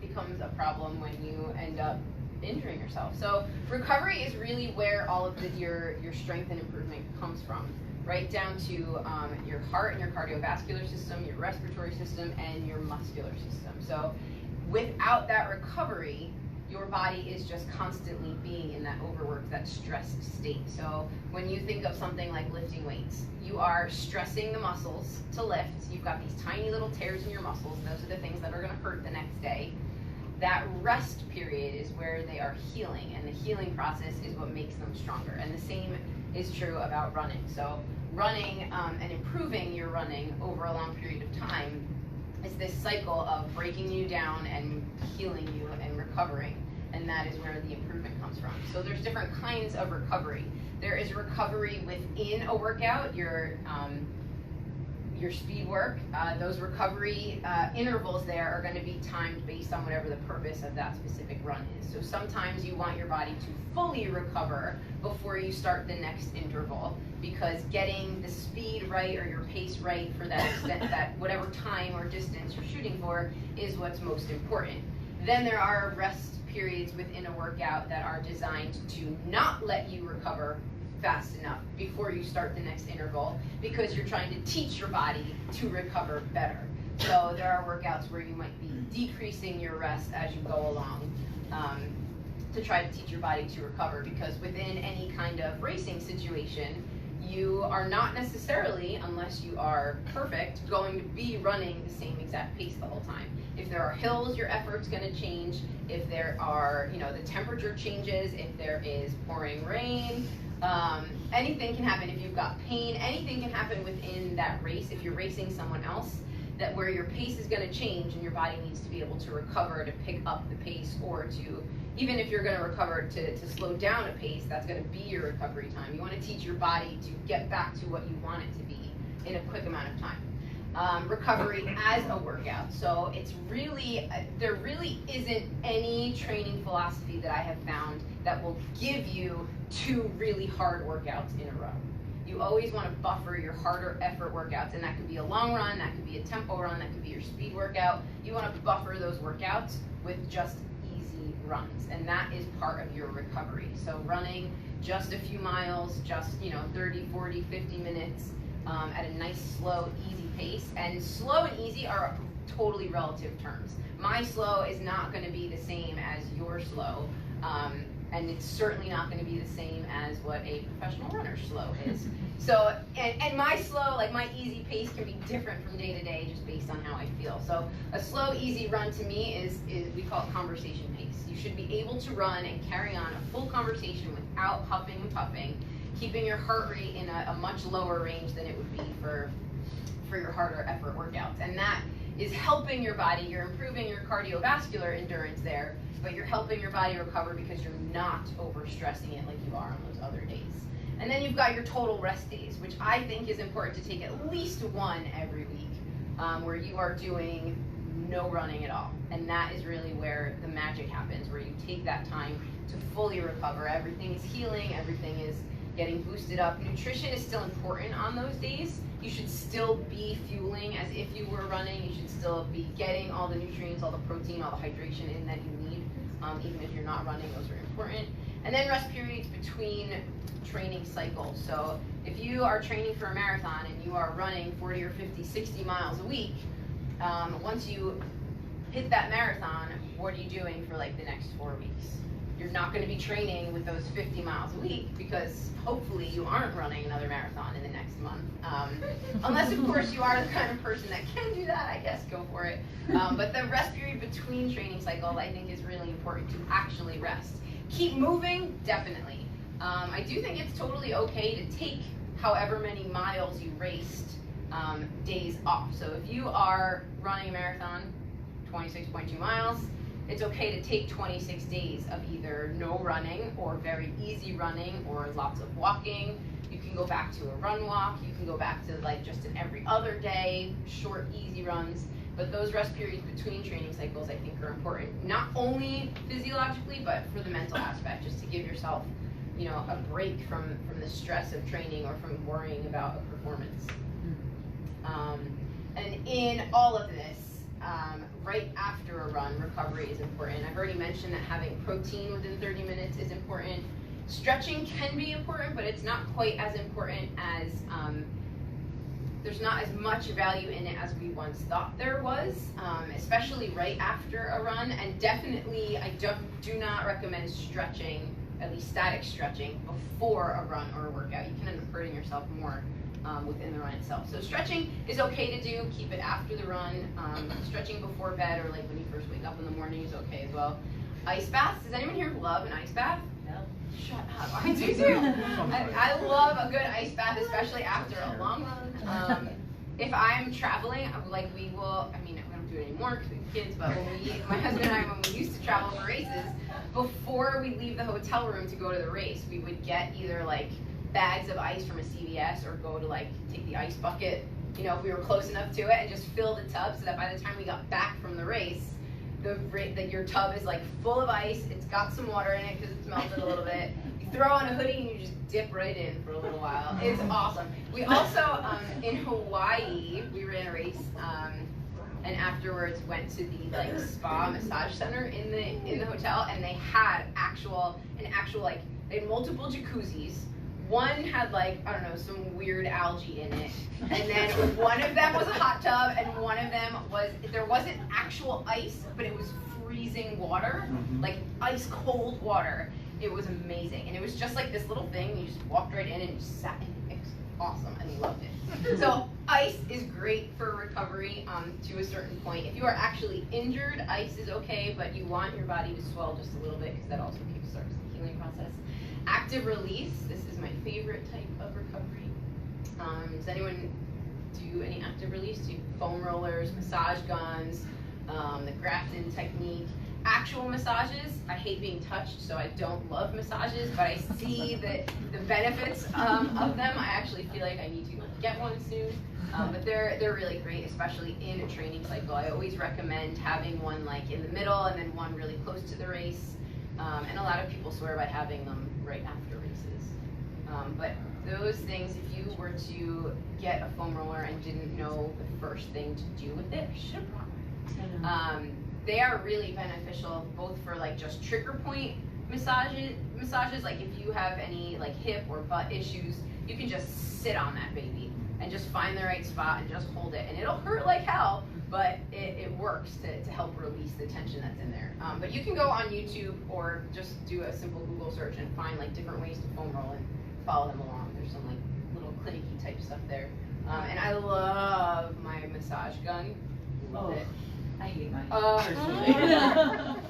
becomes a problem when you end up injuring yourself. So recovery is really where all of your strength and improvement comes from, right down to your heart and your cardiovascular system, your respiratory system, and your muscular system. So without that recovery, your body is just constantly being in that overworked, that stressed state. So when you think of something like lifting weights, you are stressing the muscles to lift. You've got these tiny little tears in your muscles. Those are the things that are going to hurt the next day. That rest period is where they are healing, and the healing process is what makes them stronger. And the same is true about running. So running and improving your running over a long period of time is this cycle of breaking you down and healing you and recovering, and that is where the improvement comes from. So there's different kinds of recovery. There is recovery within a workout, your speed work. Those recovery intervals there are going to be timed based on whatever the purpose of that specific run is. So sometimes you want your body to fully recover before you start the next interval, because getting the speed right or your pace right for that extent, that whatever time or distance you're shooting for is what's most important. Then there are rest periods within a workout that are designed to not let you recover fast enough before you start the next interval, because you're trying to teach your body to recover better. So there are workouts where you might be decreasing your rest as you go along to try to teach your body to recover, because within any kind of racing situation, you are not necessarily, unless you are perfect, going to be running the same exact pace the whole time. If there are hills, your effort's going to change. If there are, the temperature changes, if there is pouring rain, anything can happen. If you've got pain, anything can happen within that race. If you're racing someone else, that where your pace is going to change and your body needs to be able to recover to pick up the pace, or to, even if you're going to recover to slow down a pace, that's going to be your recovery time. You want to teach your body to get back to what you want it to be in a quick amount of time. Recovery as a workout. So it's really, there really isn't any training philosophy that I have found that will give you 2 really hard workouts in a row. You always want to buffer your harder effort workouts, and that could be a long run, that could be a tempo run, that could be your speed workout. You want to buffer those workouts with just easy runs, and that is part of your recovery. So running just a few miles, just 30, 40, 50 minutes at a nice, slow, easy pace. And slow and easy are totally relative terms. My slow is not going to be the same as your slow. And it's certainly not going to be the same as what a professional runner's slow is. So, and my slow, like my easy pace, can be different from day to day just based on how I feel. So a slow, easy run to me is we call it conversation pace. You should be able to run and carry on a full conversation without huffing and puffing, keeping your heart rate in a much lower range than it would be for your harder effort workouts. And that is helping your body. You're improving your cardiovascular endurance there, but you're helping your body recover because you're not overstressing it like you are on those other days. And then you've got your total rest days, which I think is important to take at least 1 every week, where you are doing no running at all. And that is really where the magic happens, where you take that time to fully recover. Everything is healing, everything is getting boosted up. Nutrition is still important on those days. You should still be fueling as if you were running. You should still be getting all the nutrients, all the protein, all the hydration in that you need, even if you're not running. Those are important. And then rest periods between training cycles. So if you are training for a marathon and you are running 40 or 50, 60 miles a week, once you hit that marathon, what are you doing for like the next 4 weeks? You're not going to be training with those 50 miles a week, because hopefully you aren't running another marathon in the next month. Unless, of course, you are the kind of person that can do that, I guess, go for it. But the rest period between training cycles, I think, is really important to actually rest. Keep moving, definitely. I do think it's totally okay to take however many miles you raced days off. So if you are running a marathon, 26.2 miles, it's okay to take 26 days of either no running or very easy running or lots of walking. You can go back to a run walk. You can go back to like just an every other day, short, easy runs. But those rest periods between training cycles, I think, are important, not only physiologically, but for the mental aspect, just to give yourself, a break from the stress of training or from worrying about a performance. And in all of this, right after a run, recovery is important. I've already mentioned that having protein within 30 minutes is important. Stretching can be important, but it's not quite as important as there's not as much value in it as we once thought there was, especially right after a run. And definitely, I do not recommend stretching, at least static stretching, before a run or a workout. You can end up hurting yourself more within the run itself. So stretching is okay to do. Keep it after the run. Stretching before bed or like when you first wake up in the morning is okay as well. Ice baths. Does anyone here love an ice bath? No. Shut up. I do too. I love a good ice bath, especially after a long run. If I'm traveling, like we will, I mean, we don't do it anymore because we have kids, but when my husband and I, when we used to travel for races, before we leave the hotel room to go to the race, we would get either like bags of ice from a CVS or go to like take the ice bucket, you know, if we were close enough to it, and just fill the tub so that by the time we got back from the race, that your tub is like full of ice. It's got some water in it because it's melted a little bit. You throw on a hoodie and you just dip right in for a little while. It's awesome. We also in Hawaii we ran a race and afterwards went to the like spa massage center in the hotel, and they had an actual like they had multiple jacuzzis. One had like, I don't know, some weird algae in it. And then one of them was a hot tub, and one of them was, there wasn't actual ice, but it was freezing water, like ice cold water. It was amazing. And it was just like this little thing, you just walked right in and you just sat in it. It was awesome, and loved it. So ice is great for recovery to a certain point. If you are actually injured, ice is okay, but you want your body to swell just a little bit because that also kickstarts the healing process. Active release, this is my favorite type of recovery. Does anyone do any active release? Do foam rollers, massage guns, the Grafton technique? Actual massages, I hate being touched, so I don't love massages, but I see the benefits of them. I actually feel like I need to get one soon. But they're really great, especially in a training cycle. I always recommend having one like in the middle and then one really close to the race. And a lot of people swear by having them right after races. But those things, if you were to get a foam roller and didn't know the first thing to do with it, I should have brought one. They are really beneficial both for like just trigger point massages. Like if you have any like hip or butt issues, you can just sit on that baby and just find the right spot and just hold it. And it'll hurt like hell, but it works to help release the tension that's in there. But you can go on YouTube or just do a simple Google search and find like different ways to foam roll and follow them along. There's some like little clinicky type stuff there. And I love my massage gun. Love it. I hate mine.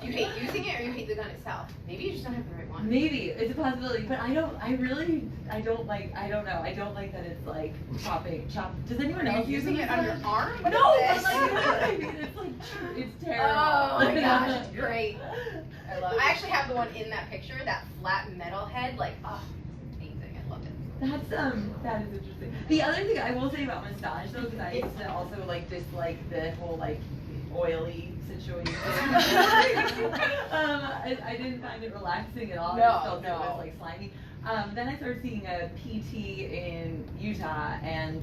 You hate using it or you hate the gun itself? Maybe you just don't have the right one. Maybe, it's a possibility, but I don't like that it's like chop. Does anyone else using it on your arm? What no, is but this? like, you know what I mean? It's like, it's terrible. Oh my gosh, it's great. I love it. I actually have the one in that picture, that flat metal head, like, oh, it's amazing, I love it. That is interesting. The other thing I will say about massage though, because I used to also like dislike the whole like oily situation. I didn't find it relaxing at all. No, I just felt no. it was like slimy. Then I started seeing a PT in Utah, and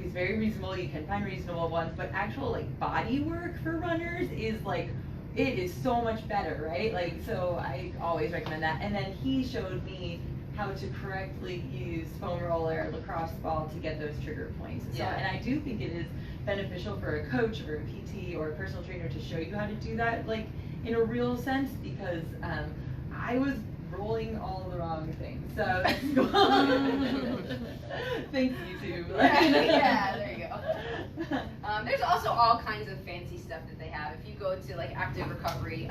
he's very reasonable. You can find reasonable ones, but actual like body work for runners is like, it is so much better, right? Like, so I always recommend that. And then he showed me how to correctly use foam roller, lacrosse ball to get those trigger points. So, Yeah. and I do think it is beneficial for a coach or a PT or a personal trainer to show you how to do that, like in a real sense, because I was rolling all the wrong things. So that's cool. Thanks, YouTube. Yeah, there you go. There's also all kinds of fancy stuff that they have. If you go to like active recovery,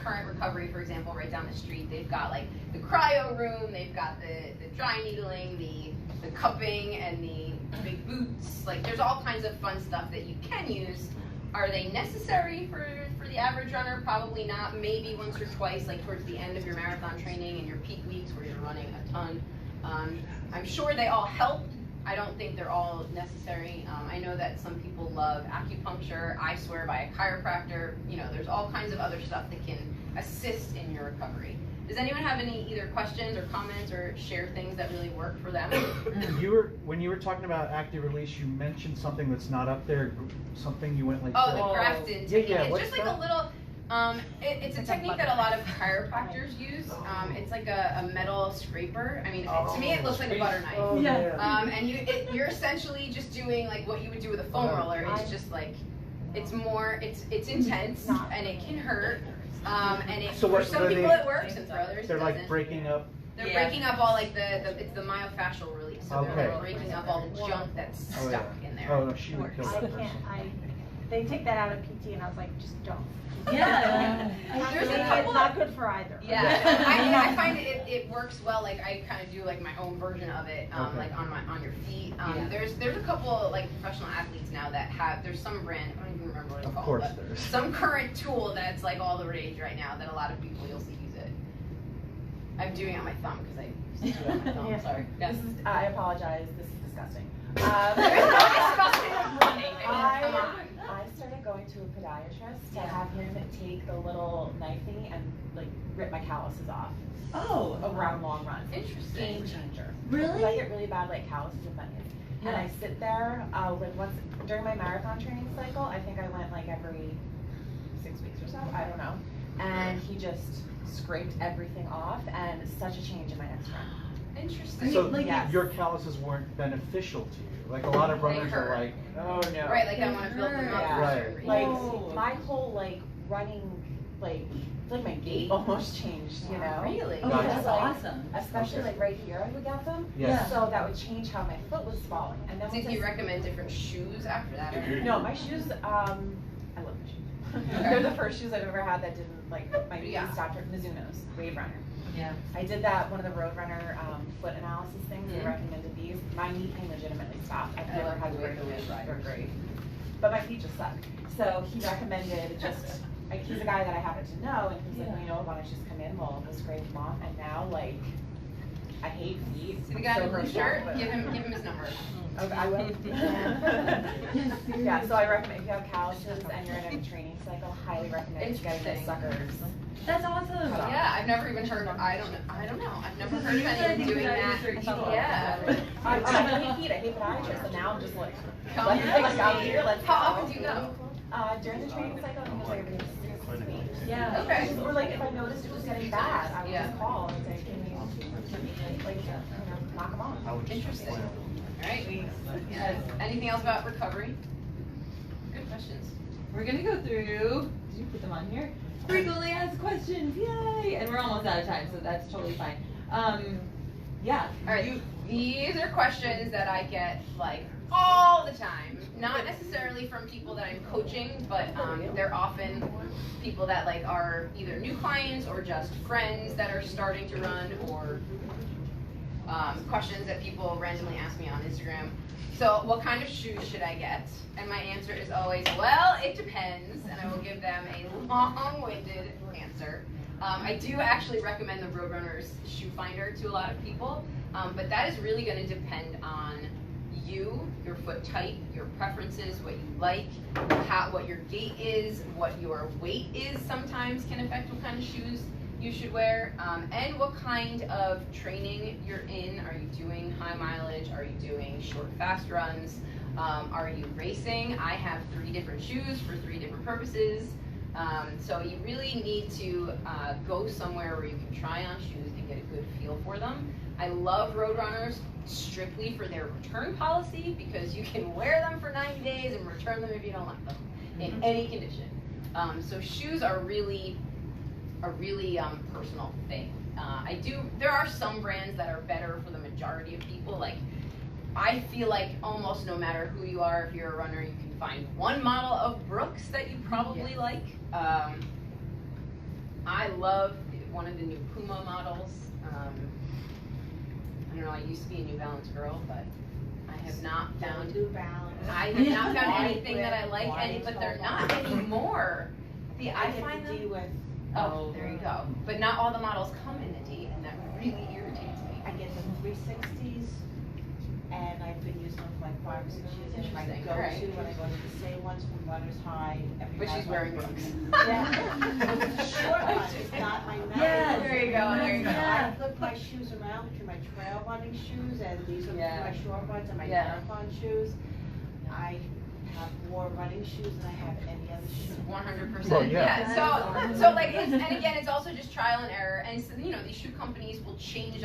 current recovery, for example, right down the street, they've got like the cryo room, they've got the dry needling, the cupping, and the big boots. Like there's all kinds of fun stuff that you can use. Are they necessary for the average runner? Probably not. Maybe once or twice, like towards the end of your marathon training and your peak weeks where you're running a ton. I'm sure they all help. I don't think they're all necessary. I know that some people love acupuncture. I swear by a chiropractor. You know, there's all kinds of other stuff that can assist in your recovery. Does anyone have any either questions or comments or share things that really work for them? When you were talking about active release, you mentioned something that's not up there. Something you went like. Oh, the Grafton technique. Yeah, It's what's just like that? a little. It's a technique that a lot of chiropractors use. It's like a metal scraper. I mean, to me it looks like a butter knife. Oh, Yeah. And you're essentially just doing like what you would do with a foam roller. It's just like, it's intense and it can hurt. And So for what- some what are people they- it works and for others it They're like doesn't. breaking up. They're Yeah. breaking up all like it's the myofascial release. So they're Okay. like breaking up all the junk that's Oh, stuck yeah. in there. Oh, no, she would kill I that can't, person. they take that out of PT and I was like, just don't. Yeah. There's a It's couple not good for either. Yeah, I find it works well. Like I kind of do like my own version of it, Okay. like on your feet. Yeah. There's a couple like professional athletes now that have. There's some brand, I don't even remember what it's Of called. course but there is. some current tool that's like all the rage right now that a lot of people you'll see use it. I'm doing it on my thumb because I used to do it on my thumb. Yeah. Sorry. Yeah. This is, I apologize, this is disgusting. There's no disgusting with running. I mean, come on. I started going to a podiatrist to have him take the little knife thingy and like rip my calluses off Oh. around long runs. Interesting. Game changer. Really? Because I get really bad like calluses and bunions. And I sit there, like once, during my marathon training cycle, I think I went like every 6 weeks or so, I don't know. And he just scraped everything off and such a change in my next run. Interesting. So like, yes. your calluses weren't beneficial to you. Like a lot of They runners are hurt. like, oh no. Right, like I want to build them up. Yeah. for Right. certain reasons. Like Whoa. my whole like running, like my gait almost changed, you know? Really? Oh, Gotcha. that's awesome. Especially like right here, I would get them. Yeah. So that would change how my foot was falling. And then Did once you I- recommend different shoes after that? Or? No, my shoes. I love my shoes. They're the first shoes I've ever had that didn't like my knees Yeah. stopped. Mizuno's Wave Runner. Yeah. I did that one of the Road Runner foot analysis things. They Mhm. recommended these. My knee pain legitimately stopped. I've I never love had to the wear way the those. Wave They're Riders. great. But my feet just suck. So he recommended just. Like, he's a guy that I happen to know, and he's like, well, you know, why don't you just come in? We'll scrape them off. And now, like, I hate feet. See the I'm guy so in the blue grossed shirt? out, but- Give him his number. Okay, I will. Yeah, so I recommend if you have calluses and you're in a training cycle, highly recommend getting those Interesting. suckers. That's awesome. Yeah, I've never even heard. I don't know. I've never heard of anyone doing that. Yeah. I hate feet, I hate podiatrists, and now I'm just like, Come let's on. like out here, let's How go. often do you go? During the training cycle, I think it's like every 6 weeks. Yeah. Okay. Or like if I noticed it was getting bad, I would Yeah. just call and say, can you, like, you know, knock them off. Interesting. All right. Anything else about recovery? Good questions. We're gonna go through, did you put them on here? Frequently asked questions, yay! And we're almost out of time, so that's totally fine. Yeah. All right. These are questions that I get like all the time. Not necessarily from people that I'm coaching, but they're often people that like are either new clients or just friends that are starting to run, or questions that people randomly ask me on Instagram. So, what kind of shoes should I get? And my answer is always, well, it depends, and I will give them a long-winded answer. I do actually recommend the Roadrunner's shoe finder to a lot of people, but that is really going to depend on you, your foot type, your preferences, what you like, what your gait is, what your weight is sometimes can affect what kind of shoes you should wear, and what kind of training you're in. Are you doing high mileage? Are you doing short, fast runs? Are you racing? I have 3 different shoes for 3 different purposes. So you really need to go somewhere where you can try on shoes and get a good feel for them. I love Roadrunners strictly for their return policy, because you can wear them for 90 days and return them if you don't like them in any condition. So shoes are really a really personal thing. There are some brands that are better for the majority of people. Like, I feel like almost no matter who you are, if you're a runner, you can find one model of Brooks that you probably like. I love one of the new Puma models. I don't know, I used to be a New Balance girl, but I have not found New Balance. I have not found anything that I like, but they're not anymore. I find them. with. Oh, there you go. But not all the models come in a D, and that really irritates me. I get the 360s, and I've been using them for like 5 or 6 years. And my Interesting, go-to alright. when I go to the same ones from Runners High. every But she's night. wearing Brooks. Yeah. Short ones, it's not my mountain. Yeah, there you go, there you go. I flip my shoes around between my trail running shoes, and these are Yeah. my short ones and my Yeah. marathon shoes. I have more running shoes than I have any other shoe. 100%. Well, yeah. So like, and again, it's also just trial and error. And so, you know, these shoe companies will change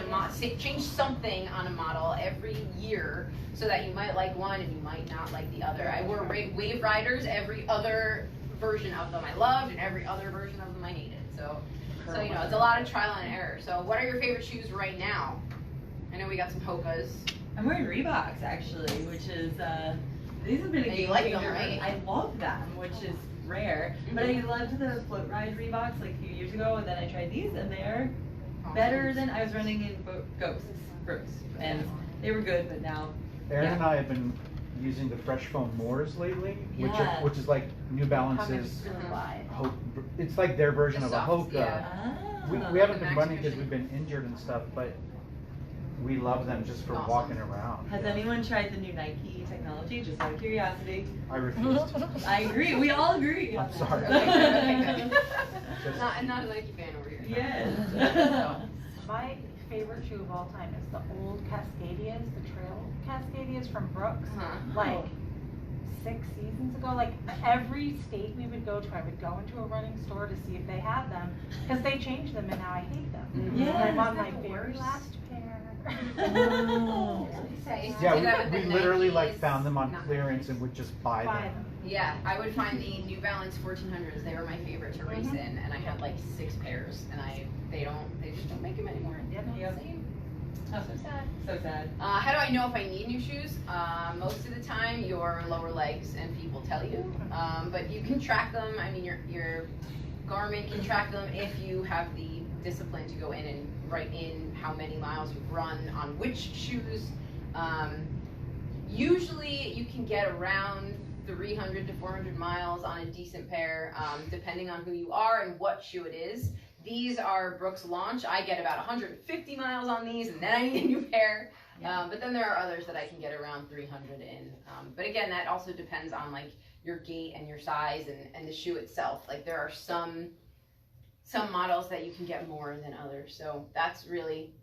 change something on a model every year, so that you might like one and you might not like the other. I wore Wave Riders. Every other version of them I loved, and every other version of them I hated. So you know, it's a lot of trial and error. So what are your favorite shoes right now? I know we got some Hokas. I'm wearing Reeboks actually, which is these have been a And you game like them, changer. right? I love them, which is rare. But I loved the Float Ride Reeboks like a few years ago, and then I tried these, and they're better than I was running in Ghosts, and they were good, but now. Aaron and I have been using the Fresh Foam Moors lately, Yeah. which is like New Balance's. It's like their version The of a soft, Hoka. yeah. We haven't The been Max running because Cushion. we've been injured and stuff, but we love them just for Awesome. walking around. Has anyone tried the new Nike technology? Just out of curiosity. I refused. I agree. We all agree. I'm sorry. Okay, Just- not a Nike fan over here. Yes. My favorite shoe of all time is the old Cascadias, the trail Cascadias from Brooks. Uh-huh. Like 6 seasons ago, like every state we would go to, I would go into a running store to see if they had them, because they changed them and now I hate them. Mhm. Yeah. And I'm on my that's the very worst. last pair. Oh. I used to Yeah, do that with we the literally Nikes. like found them on Not clearance and would just buy Buy them. them. Yeah, I would find the New Balance 1400s. They were my favorite to race Mhm. in, and I had like 6 pairs, and they just don't make them anymore. They're not Yep. the same. Oh, So sad. so sad. How do I know if I need new shoes? Most of the time, your lower legs and feet will tell you, but you can track them. I mean, your Garmin can track them if you have the discipline to go in and write in how many miles you've run on which shoes. Usually, you can get around 300 to 400 miles on a decent pair, depending on who you are and what shoe it is. These are Brooks Launch. I get about 150 miles on these, and then I need a new pair. But then there are others that I can get around 300 in. But again, that also depends on like your gait and your size and the shoe itself. Like there are some models that you can get more than others. So that's really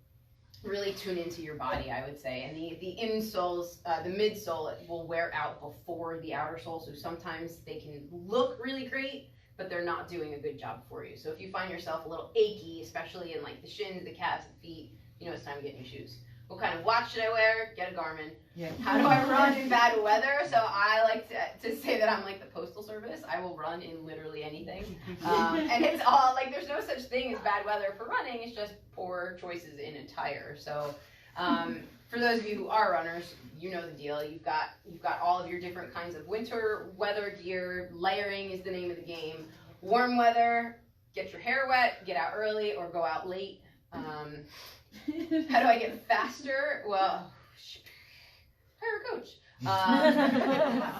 tune into your body, I would say. And the insoles, the midsole will wear out before the outer sole. So sometimes they can look really great, but they're not doing a good job for you. So if you find yourself a little achy, especially in like the shins, the calves, the feet, you know it's time to get new shoes. What kind of watch should I wear? Get a Garmin. Yeah. How do I run in bad weather? So I like to say that I'm like the Postal Service. I will run in literally anything. And it's all like there's no such thing as bad weather for running. It's just poor choices in attire. So for those of you who are runners, you know the deal. You've got all of your different kinds of winter weather gear. Layering is the name of the game. Warm weather, get your hair wet, get out early or go out late. How do I get faster? Well, hire a coach.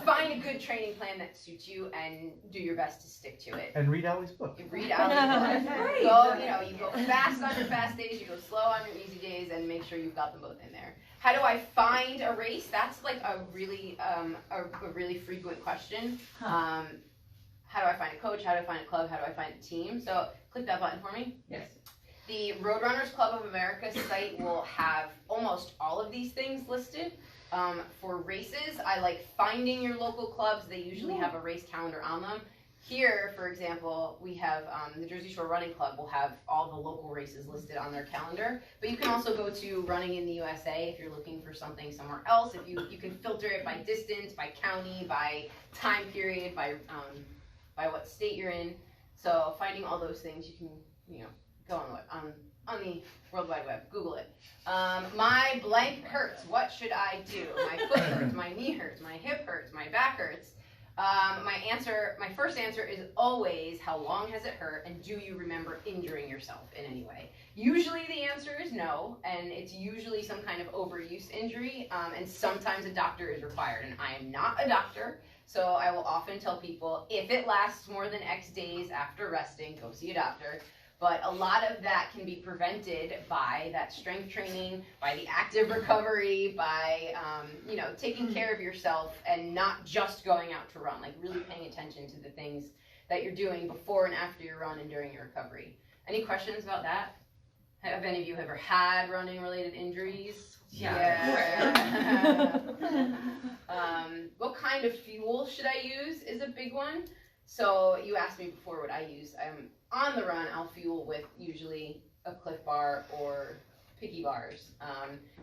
Find a good training plan that suits you and do your best to stick to it. And read Allie's book. You read Allie's book. Right. You go fast on your fast days, you go slow on your easy days, and make sure you've got them both in there. How do I find a race? That's like a really frequent question. How do I find a coach? How do I find a club? How do I find a team? So click that button for me. Yes. The Roadrunners Club of America site will have almost all of these things listed. For races, I like finding your local clubs. They usually have a race calendar on them. Here, for example, we have the Jersey Shore Running Club will have all the local races listed on their calendar. But you can also go to Running in the USA if you're looking for something somewhere else. If you can filter it by distance, by county, by time period, by what state you're in. So finding all those things, you can go on the World Wide Web. Google it. My blank hurts. What should I do? My foot hurts. My knee hurts. My hip hurts. My back hurts. My first answer is always, how long has it hurt, and do you remember injuring yourself in any way? Usually the answer is no, and it's usually some kind of overuse injury, and sometimes a doctor is required, and I am not a doctor, so I will often tell people, if it lasts more than X days after resting, go see a doctor. But a lot of that can be prevented by that strength training, by the active recovery, by taking care of yourself and not just going out to run, like really paying attention to the things that you're doing before and after your run and during your recovery. Any questions about that? Have any of you ever had running related injuries? Yeah. What kind of fuel should I use is a big one. So you asked me before what I use. On the run, I'll fuel with usually a Cliff Bar or Picky Bars.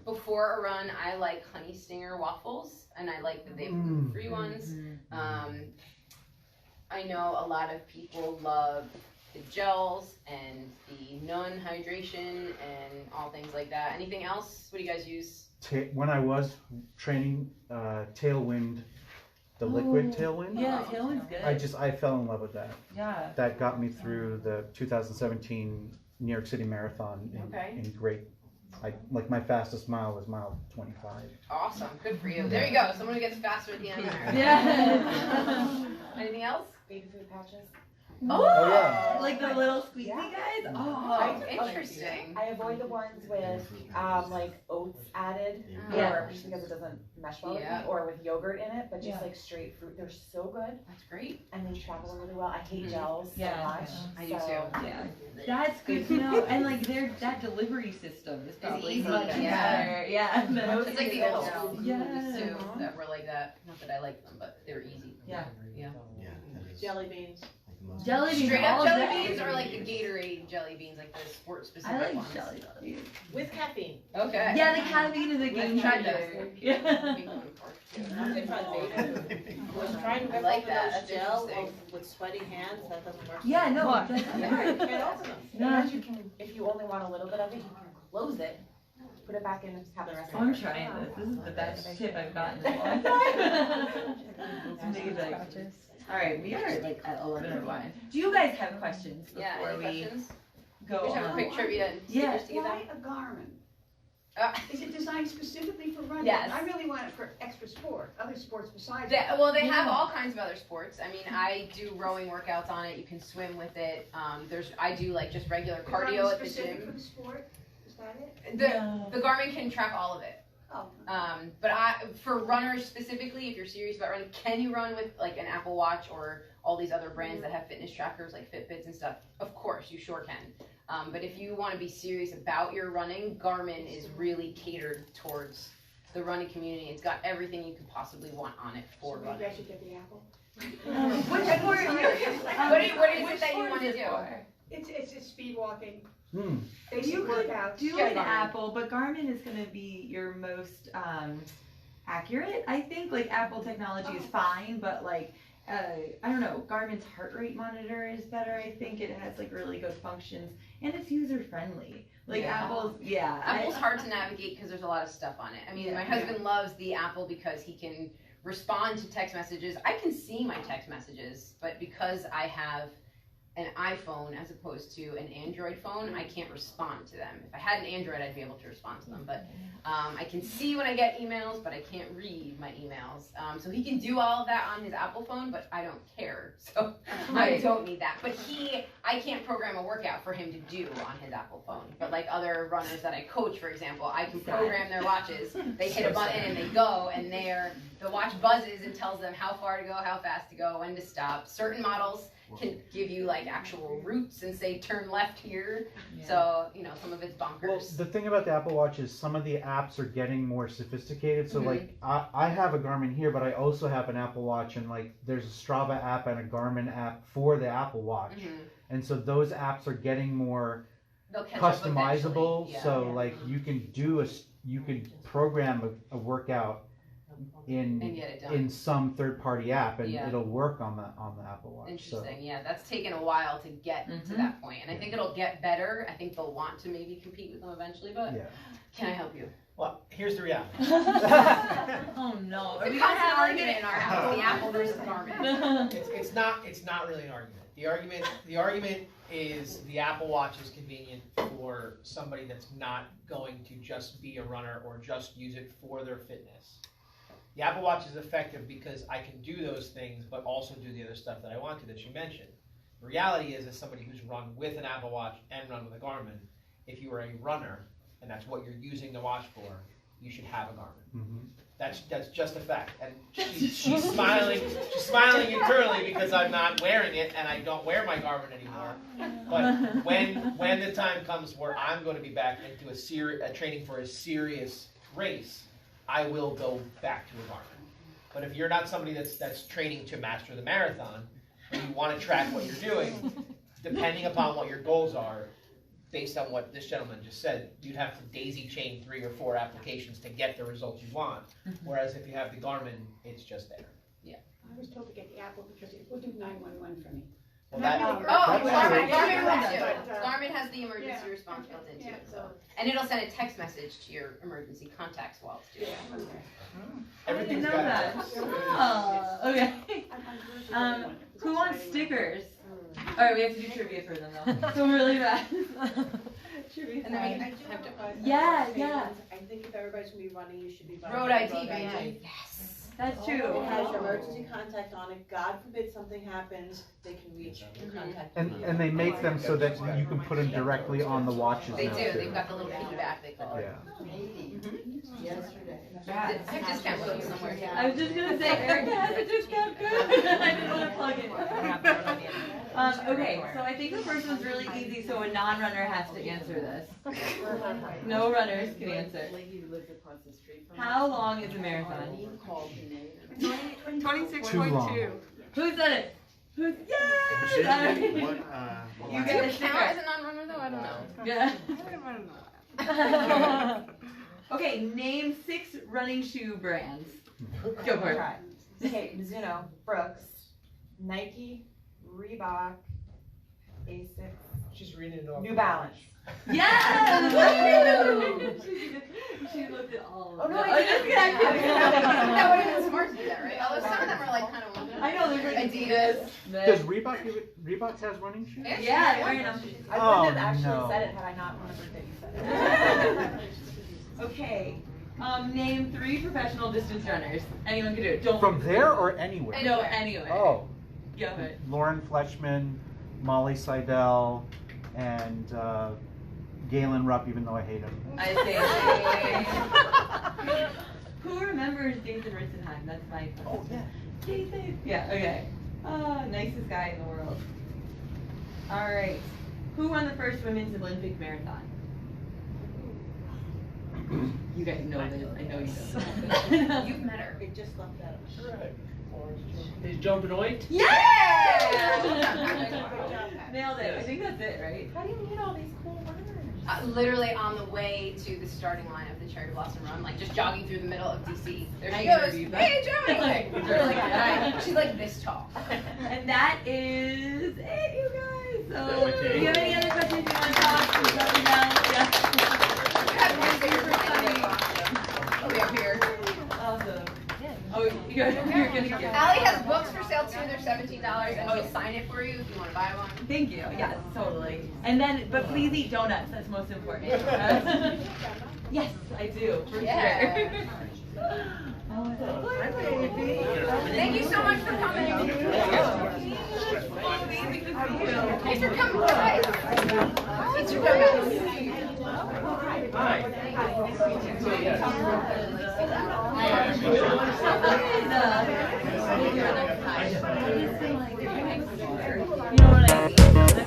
Before a run, I like Honey Stinger waffles, and I like that they have gluten-free ones. I know a lot of people love the gels and the Nolan hydration and all things like that. Anything else? What do you guys use? When I was training, Tailwind, the liquid Tailwind. Yeah, Tailwind's good. I fell in love with that. Yeah. That got me through the 2017 New York City Marathon in great. My fastest mile was mile 25. Awesome, good for you. There you go. Someone who gets faster at the end of the marathon. Yeah. Anything else? Baby food pouches. Oh, yeah. Like the little squeezy guys? Oh, interesting. I avoid the ones with like oats added, or just because it doesn't mesh well with me, or with yogurt in it, but just like straight fruit. They're so good. That's great. And they travel really well. I hate gels so much. I do too. Yeah. That's good to know. And like that delivery system is probably easy. much better. Yeah. It's like the old school foods Yeah. too that were like that. Not that I liked them, but they were easy. Yeah. Jelly beans. Jelly beans. Straight up all jelly day. beans or like the Gatorade jelly beans, like the sport specific I like ones. jelly beans. With caffeine. Okay. Yeah, the caffeine is a game I've tried changer. those. Yeah. I did try the baby. Was trying to I rip like open that. those That's gel interesting. with sweaty hands. That doesn't work. Yeah, no. What? You can't open them. And you can, if you only want a little bit of it, you can close it, put it back in, and just have the rest. I'm trying this. This is the best tip I've gotten in a long time. It's amazing. All right, we are like at 11:01. Do you guys have questions before Yeah, any we questions? go We just have a on? quick trivia and Yeah. stickers to give Why them. a Garmin? Uh, Is it designed specifically for running? Yes. I really want it for extra sport, other sports besides. Well, they have all kinds of other sports. I mean, I do rowing workouts on it. You can swim with it. I do like just regular The Garmin cardio at the specific for gym. the sport? Is that it? The Garmin can track all of it. Oh. But for runners specifically, if you're serious about running, can you run with like an Apple Watch or all these other brands that have fitness trackers like Fitbits and stuff? Of course, you sure can. But if you want to be serious about your running, Garmin is really catered towards the running community. It's got everything you could possibly want on it for So running. maybe I should get the Apple? What is it that you want to do? It's speed walking, Hmm. basic You could workouts. do Yeah, an Garmin. Apple, but Garmin is going to be your most accurate. I think like Apple technology is fine, but like I don't know, Garmin's heart rate monitor is better. I think it has like really good functions and it's user friendly. Like Yeah. Apple's hard to navigate because there's a lot of stuff on it. I mean, my husband loves the Apple because he can respond to text messages. I can see my text messages, but because I have an iPhone as opposed to an Android phone, I can't respond to them. If I had an Android, I'd be able to respond to them, but I can see when I get emails, but I can't read my emails. So he can do all of that on his Apple phone, but I don't care, so I don't need that. But I can't program a workout for him to do on his Apple phone. But like other runners that I coach, for example, I can program their watches. They hit a button and they go, and the watch buzzes and tells them how far to go, how fast to go, when to stop. Certain models can give you like actual routes and say turn left here. So, some of it's bonkers. Well, the thing about the Apple Watch is some of the apps are getting more sophisticated. So like I have a Garmin here, but I also have an Apple Watch, and like there's a Strava app and a Garmin app for the Apple Watch. And so those apps are getting more They'll catch up customizable. eventually. So like you can program a workout And get it done. in some third-party app, and Yeah. it'll work on the Apple Watch. Interesting. Yeah, that's taken a while to get to that point, and I think it'll get better. I think they'll want to maybe compete with them eventually, but can I help you? Well, here's the reality. Oh no. It's a constant argument in our house, the Apple versus Garmin. It's not really an argument. The argument is the Apple Watch is convenient for somebody that's not going to just be a runner or just use it for their fitness. The Apple Watch is effective because I can do those things, but also do the other stuff that I want to, that you mentioned. The reality is, as somebody who's run with an Apple Watch and run with a Garmin, if you are a runner, and that's what you're using the watch for, you should have a Garmin. That's just a fact. And she's smiling internally because I'm not wearing it and I don't wear my garment anymore. But when the time comes where I'm going to be back into a training for a serious race, I will go back to a garment. But if you're not somebody that's training to master the marathon, and you want to track what you're doing, depending upon what your goals are, based on what this gentleman just said, you'd have to daisy chain 3 or 4 applications to get the results you want. Whereas if you have the Garmin, it's just there. I was told to get the Apple because it will do 911 for me. Well, that, Garmin has the emergency response built into it, so. And it'll send a text message to your emergency contacts while it's doing it. everything's know got that. Oh, okay. Who wants stickers? Alright, we have to do trivia for them though. So really bad. Trivia. And then we I do have to buy. Yeah. I think if everybody's gonna be running, you should be running. Road ID, baby. Yes. That's true. It has your emergency contact on it. God forbid something happens, they can reach your contact. And they make them so that you can put them directly on the watches They now, do, too. they've got the little feedback they call it. Yeah. Yesterday. It's a discount code somewhere. I was just gonna say, Erica has a discount code. I didn't want to plug it. Okay, so I think the first one's really easy, so a non-runner has to answer this. No runners can answer. Lady who lives across the street from How long is a marathon? 26.2. Who said it? Who? Yes! You get a Does it count as sticker. a non-runner though? I don't know. Yeah. Okay, name 6 running shoe brands. Go for it. Okay, Mizuno, Brooks, Nike, Reebok, Asics, she's reading it off. New Balance. Yes! She looked at all of them. Oh, no, I I'm just kidding. That would have been smart to do that, right? Although some of them are like kind of I know, they're like Adidas. Does Reebok give it? Reebok has running shoes? Yeah, they're wearing them. I wouldn't have Oh, actually no. said it had I not remembered that you said it. Okay. Name 3 professional distance runners. Anyone can do it. Don't. From there or anywhere? No, anyway. Oh, Go ahead. Lauren Fleischman, Molly Seidel, and Galen Rupp, even though I hate him. I say. Who remembers Jason Ritzenheim? That's my question. Oh, yeah. Jason. Yeah. Okay. Nicest guy in the world. All right. Who won the first women's Olympic marathon? You guys know this. I know you know. You've met her. It just left that. Is Joe Benoit? Yeah! Yeah! Nailed it. I think that's it, right? How do you need all these cool words? Literally on the way to the starting line of the Cherry Blossom Run, like just jogging through the middle of DC. There she goes. Hey, Joey! Like, we're like, hi. She's like this tall. And that is it, you guys. So, do you have any other questions you want to talk? Something else? Yeah. I'll be up here. Awesome. Oh, you're gonna get. Allie has books for sale too. They're $17, and she'll sign it for you if you want to buy one. Thank you. Yes, totally. And then, but please eat donuts. That's most important. Yes, I do. For Yeah. sure. Thank you so much for coming. Thanks for coming, guys. Thanks for coming. Hi. You know what I mean?